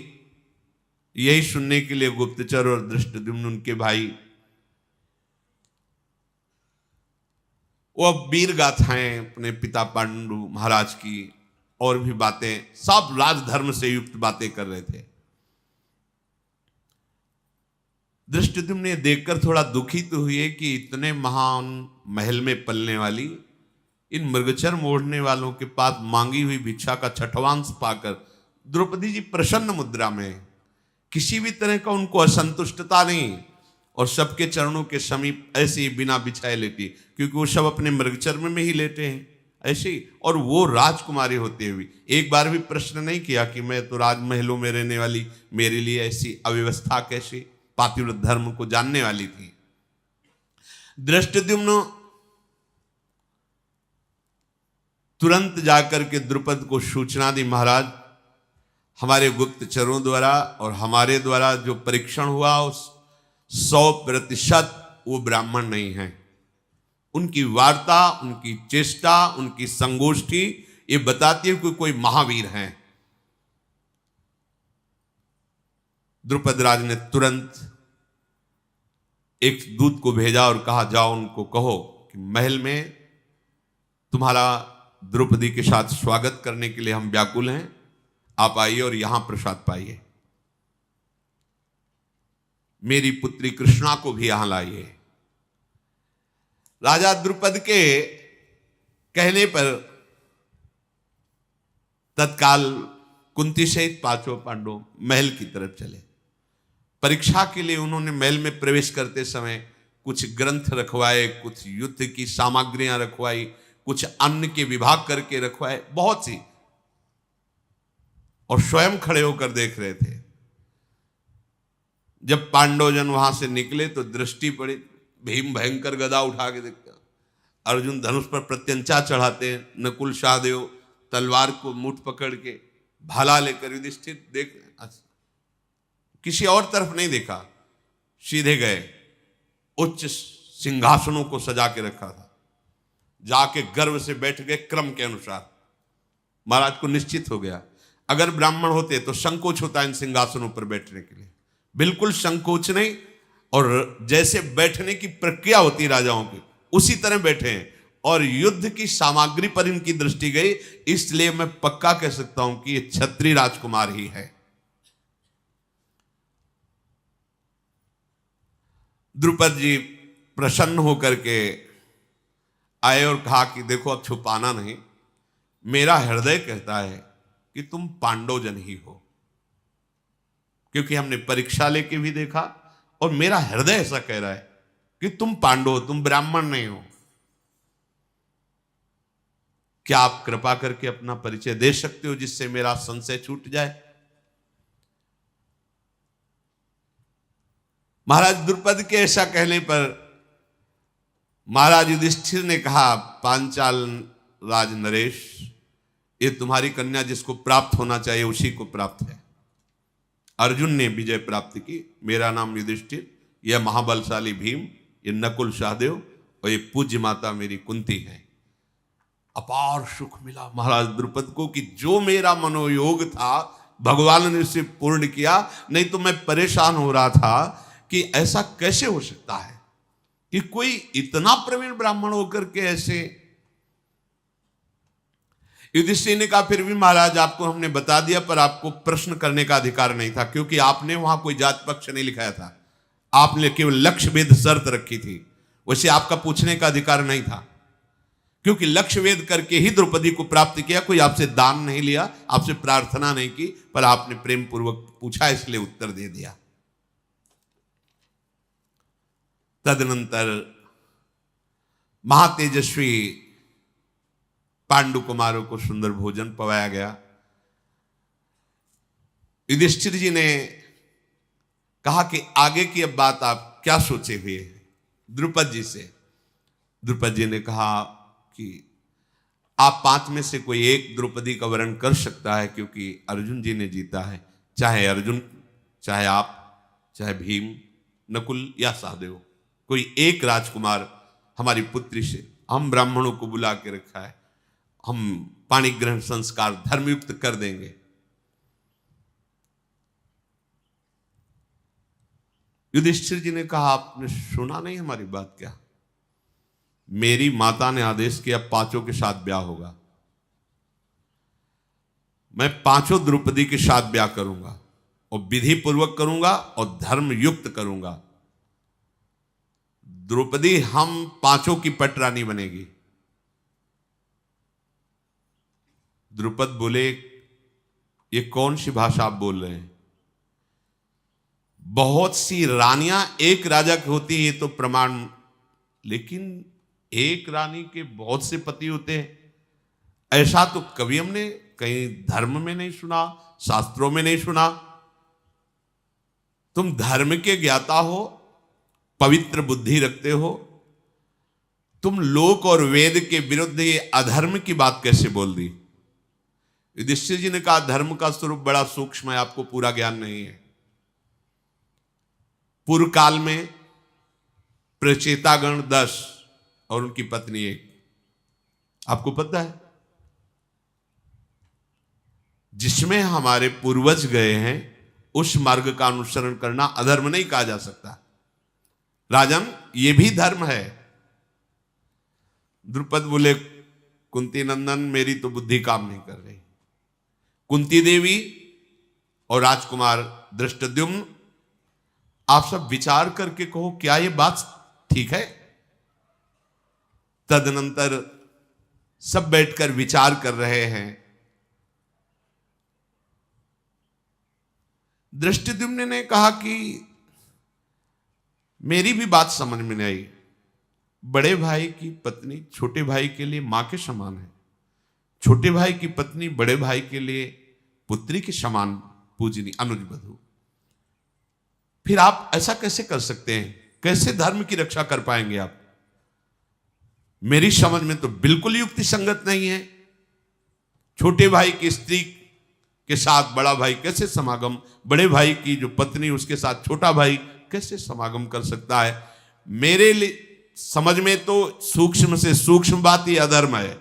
यही सुनने के लिए गुप्तचर और धृष्टद्युम्न उनके भाई वो वीर गाथाएं अपने पिता पांडु महाराज की और भी बातें, सब राजधर्म से युक्त बातें कर रहे थे। धृष्टद्युम्न ने देखकर थोड़ा दुखी तो हुए कि इतने महान महल में पलने वाली इन मृगचर मोड़ने वालों के पास मांगी हुई भिक्षा का छठवांश पाकर द्रौपदी जी प्रसन्न मुद्रा में, किसी भी तरह का उनको असंतुष्टता नहीं, और सबके चरणों के समीप ऐसे ही बिना बिछाए लेटी, क्योंकि वो सब अपने मृगचर में ही लेटे हैं ऐसे ही, और वो राजकुमारी होते हुए एक बार भी प्रश्न नहीं किया कि मैं तो राजमहलों में रहने वाली, मेरे लिए ऐसी अव्यवस्था कैसी, पातिव्रत धर्म को जानने वाली थी। धृष्टद्युम्न तुरंत जाकर के द्रुपद को सूचना दी, महाराज हमारे गुप्तचरों द्वारा और हमारे द्वारा जो परीक्षण हुआ उस 100% वो ब्राह्मण नहीं है। उनकी वार्ता, उनकी चेष्टा, उनकी संगोष्ठी ये बताती है कि कोई महावीर हैं। द्रुपद राज ने तुरंत एक दूत को भेजा और कहा जाओ उनको कहो कि महल में तुम्हारा द्रौपदी के साथ स्वागत करने के लिए हम व्याकुल हैं, आप आइए और यहां प्रसाद पाइए। मेरी पुत्री कृष्णा को भी यहां लाइए। राजा द्रुपद के कहने पर तत्काल कुंती सहित 5 पांडव महल की तरफ चले। परीक्षा के लिए उन्होंने महल में प्रवेश करते समय कुछ ग्रंथ रखवाए, कुछ युद्ध की सामग्रियां रखवाई, कुछ अन्न के विभाग करके रखवाए, बहुत सी, और स्वयं खड़े होकर देख रहे थे। जब पांडवजन वहां से निकले तो दृष्टि पड़ी, भीम भयंकर गदा उठा के देखते, अर्जुन धनुष पर प्रत्यंचा चढ़ाते हैं, नकुल सहदेव तलवार को मुठ पकड़ के भाला लेकर, युधिष्ठिर देख किसी और तरफ नहीं देखा, सीधे गए। उच्च सिंहासनों को सजा के रखा था, जाके गर्व से बैठ गए क्रम के अनुसार। महाराज को निश्चित हो गया अगर ब्राह्मण होते तो संकोच होता इन सिंहासनों पर बैठने के लिए, बिल्कुल संकोच नहीं, और जैसे बैठने की प्रक्रिया होती राजाओं की उसी तरह बैठे हैं। और युद्ध की सामग्री पर इनकी दृष्टि गई, इसलिए मैं पक्का कह सकता हूं कि ये क्षत्रिय राजकुमार ही है। द्रुपद जी प्रसन्न होकर के आए और कहा कि देखो अब छुपाना नहीं, मेरा हृदय कहता है कि तुम पांडवजन ही हो, क्योंकि हमने परीक्षा लेके भी देखा और मेरा हृदय ऐसा कह रहा है कि तुम पांडव हो, तुम ब्राह्मण नहीं हो। क्या आप कृपा करके अपना परिचय दे सकते हो जिससे मेरा संशय छूट जाए? महाराज द्रुपद के ऐसा कहने पर महाराज युधिष्ठिर ने कहा, पांचाल राज नरेश, ये तुम्हारी कन्या जिसको प्राप्त होना चाहिए उसी को प्राप्त है। अर्जुन ने विजय प्राप्त की, मेरा नाम युधिष्ठिर, यह महाबलशाली भीम, ये नकुल सहदेव और ये पूज्य माता मेरी कुंती है। अपार सुख मिला महाराज द्रुपद को कि जो मेरा मनोयोग था भगवान ने उसे पूर्ण किया। नहीं तो मैं परेशान हो रहा था कि ऐसा कैसे हो सकता है कि कोई इतना प्रवीण ब्राह्मण होकर के ऐसे। युधिष्ठिर ने कहा फिर भी महाराज आपको हमने बता दिया, पर आपको प्रश्न करने का अधिकार नहीं था, क्योंकि आपने वहां कोई जात पक्ष नहीं लिखाया था, आपने केवल लक्ष्य वेद शर्त रखी थी, वैसे आपका पूछने का अधिकार नहीं था, क्योंकि लक्ष्य वेद करके ही द्रौपदी को प्राप्त किया। कोई आपसे दान नहीं लिया, आपसे प्रार्थना नहीं की, पर आपने प्रेम पूर्वक पूछा इसलिए उत्तर दे दिया। तदनंतर महातेजस्वी पांडु कुमारों को सुंदर भोजन पवाया गया। युधिष्ठिर जी ने कहा कि आगे की अब बात आप क्या सोचे हुए हैं द्रुपद जी से। द्रुपद जी ने कहा कि आप पांच में से कोई एक द्रौपदी का वर्ण कर सकता है, क्योंकि अर्जुन जी ने जीता है। चाहे अर्जुन, चाहे आप, चाहे भीम, नकुल या सहदेव, कोई एक राजकुमार हमारी पुत्री से, हम ब्राह्मणों को बुला के रखा है, हम पाणी ग्रहण संस्कार धर्मयुक्त कर देंगे। युधिष्ठिर जी ने कहा, आपने सुना नहीं हमारी बात क्या? मेरी माता ने आदेश किया पांचों के साथ ब्याह होगा, मैं पांचों द्रौपदी के साथ ब्याह करूंगा और विधि पूर्वक करूंगा और धर्म युक्त करूंगा। द्रौपदी हम पांचों की पटरानी बनेगी। द्रुपद बोले, ये कौन सी भाषा आप बोल रहे हैं? बहुत सी रानियां एक राजा की होती है, ये तो प्रमाण, लेकिन एक रानी के बहुत से पति होते हैं, ऐसा तो कभी हमने कहीं धर्म में नहीं सुना, शास्त्रों में नहीं सुना। तुम धर्म के ज्ञाता हो, पवित्र बुद्धि रखते हो, तुम लोक और वेद के विरुद्ध ये अधर्म की बात कैसे बोल दी? युधिष्ठिर जी ने कहा, धर्म का स्वरूप बड़ा सूक्ष्म है, आपको पूरा ज्ञान नहीं है। पूर्व काल में प्रचेतागण 10 और उनकी पत्नी 1, आपको पता है, जिसमें हमारे पूर्वज गए हैं, उस मार्ग का अनुसरण करना अधर्म नहीं कहा जा सकता। राजन, ये भी धर्म है। द्रुपद बोले, कुंती नंदन, मेरी तो बुद्धि काम नहीं कर रही। कुंती देवी और राजकुमार धृष्टद्युम्न, आप सब विचार करके कहो, क्या ये बात ठीक है? तदनंतर सब बैठकर विचार कर रहे हैं। धृष्टद्युम्न ने कहा कि मेरी भी बात समझ में नहीं आई। बड़े भाई की पत्नी छोटे भाई के लिए मां के समान है, छोटे भाई की पत्नी बड़े भाई के लिए पुत्री के समान पूजनी, अनुज वधू। फिर आप ऐसा कैसे कर सकते हैं? कैसे धर्म की रक्षा कर पाएंगे आप? मेरी समझ में तो बिल्कुल युक्ति संगत नहीं है। छोटे भाई की स्त्री के साथ बड़ा भाई कैसे समागम, बड़े भाई की जो पत्नी उसके साथ छोटा भाई कैसे समागम कर सकता है? मेरे लिए समझ में तो सूक्ष्म से सूक्ष्म बात ही अधर्म है।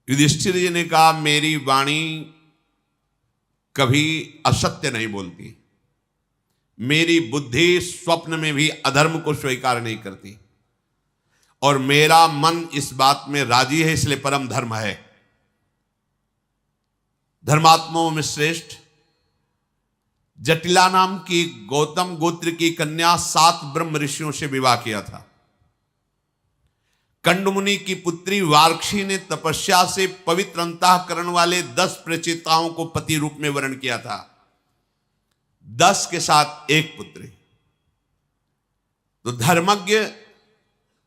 युधिष्ठिर जी ने कहा, मेरी वाणी कभी असत्य नहीं बोलती, मेरी बुद्धि स्वप्न में भी अधर्म को स्वीकार नहीं करती, और मेरा मन इस बात में राजी है, इसलिए परम धर्म है। धर्मात्माओं में श्रेष्ठ जटिला नाम की गौतम गोत्र की कन्या 7 ब्रह्म ऋषियों से विवाह किया था। कंडमुनि की पुत्री वार्क्षी ने तपस्या से पवित्र अंतःकरण वाले 10 प्रचेताओं को पति रूप में वर्ण किया था, 10 के साथ एक पुत्री। तो धर्मज्ञ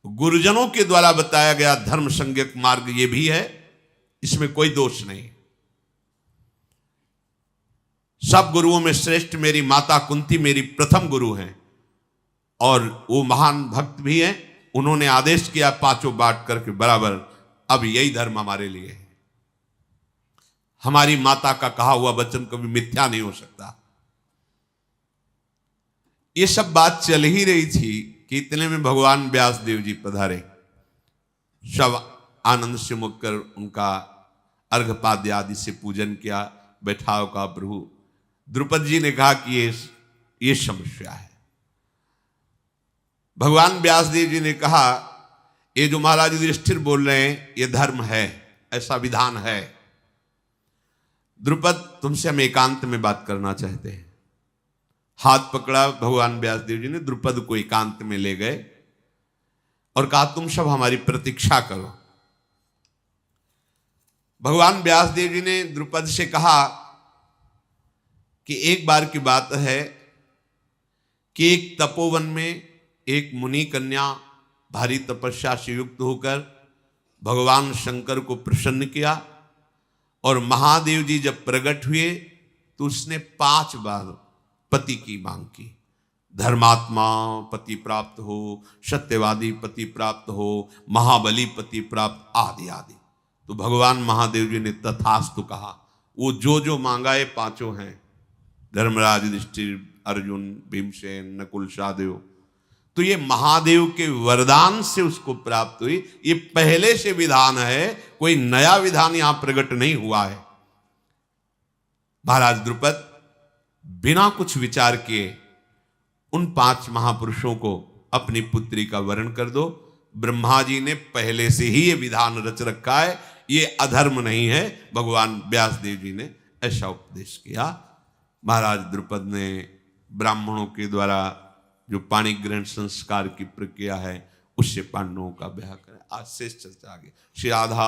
गुरुजनों के द्वारा बताया गया धर्म संज्ञक मार्ग ये भी है, इसमें कोई दोष नहीं। सब गुरुओं में श्रेष्ठ मेरी माता कुंती मेरी प्रथम गुरु हैं, और वो महान भक्त भी हैं। उन्होंने आदेश किया 5 बांट करके बराबर, अब यही धर्म हमारे लिए है। हमारी माता का कहा हुआ वचन कभी मिथ्या नहीं हो सकता। ये सब बात चल ही रही थी कि इतने में भगवान व्यास देव जी पधारे। सब आनंद से मुकर उनका अर्घपाद्य आदि से पूजन किया। बैठाओ का प्रभु। द्रुपद जी ने कहा कि ये समस्या है। भगवान व्यास देव जी ने कहा, ये जो महाराज युधिष्ठिर बोल रहे हैं ये धर्म है, ऐसा विधान है। द्रुपद, तुमसे हम एकांत में बात करना चाहते हैं। हाथ पकड़ा भगवान व्यास देव जी ने, द्रुपद को एकांत में ले गए और कहा, तुम सब हमारी प्रतीक्षा करो। भगवान व्यास देव जी ने द्रुपद से कहा कि एक बार की बात है कि एक तपोवन में एक मुनि कन्या भारी तपस्या से युक्त होकर भगवान शंकर को प्रसन्न किया, और महादेव जी जब प्रकट हुए तो उसने 5 बार पति की मांग की। धर्मात्मा पति प्राप्त हो, सत्यवादी पति प्राप्त हो, महाबली पति प्राप्त आदि आदि। तो भगवान महादेव जी ने तथास्तु कहा। वो जो मांगा ये पांचों हैं, धर्मराज, युधिष्ठिर, अर्जुन, भीमसेन, नकुल, सहदेव। तो ये महादेव के वरदान से उसको प्राप्त हुई। ये पहले से विधान है, कोई नया विधान यहां प्रकट नहीं हुआ है। महाराज द्रुपद बिना कुछ विचार किए उन 5 महापुरुषों को अपनी पुत्री का वरण कर दो। ब्रह्मा जी ने पहले से ही ये विधान रच रखा है, ये अधर्म नहीं है। भगवान व्यास देव जी ने ऐसा उपदेश किया। महाराज द्रुपद ने ब्राह्मणों के द्वारा जो पाणी ग्रहण संस्कार की प्रक्रिया है, उससे पांडवों का ब्याह करें। आज शेष चर्चा आगे। श्री राधा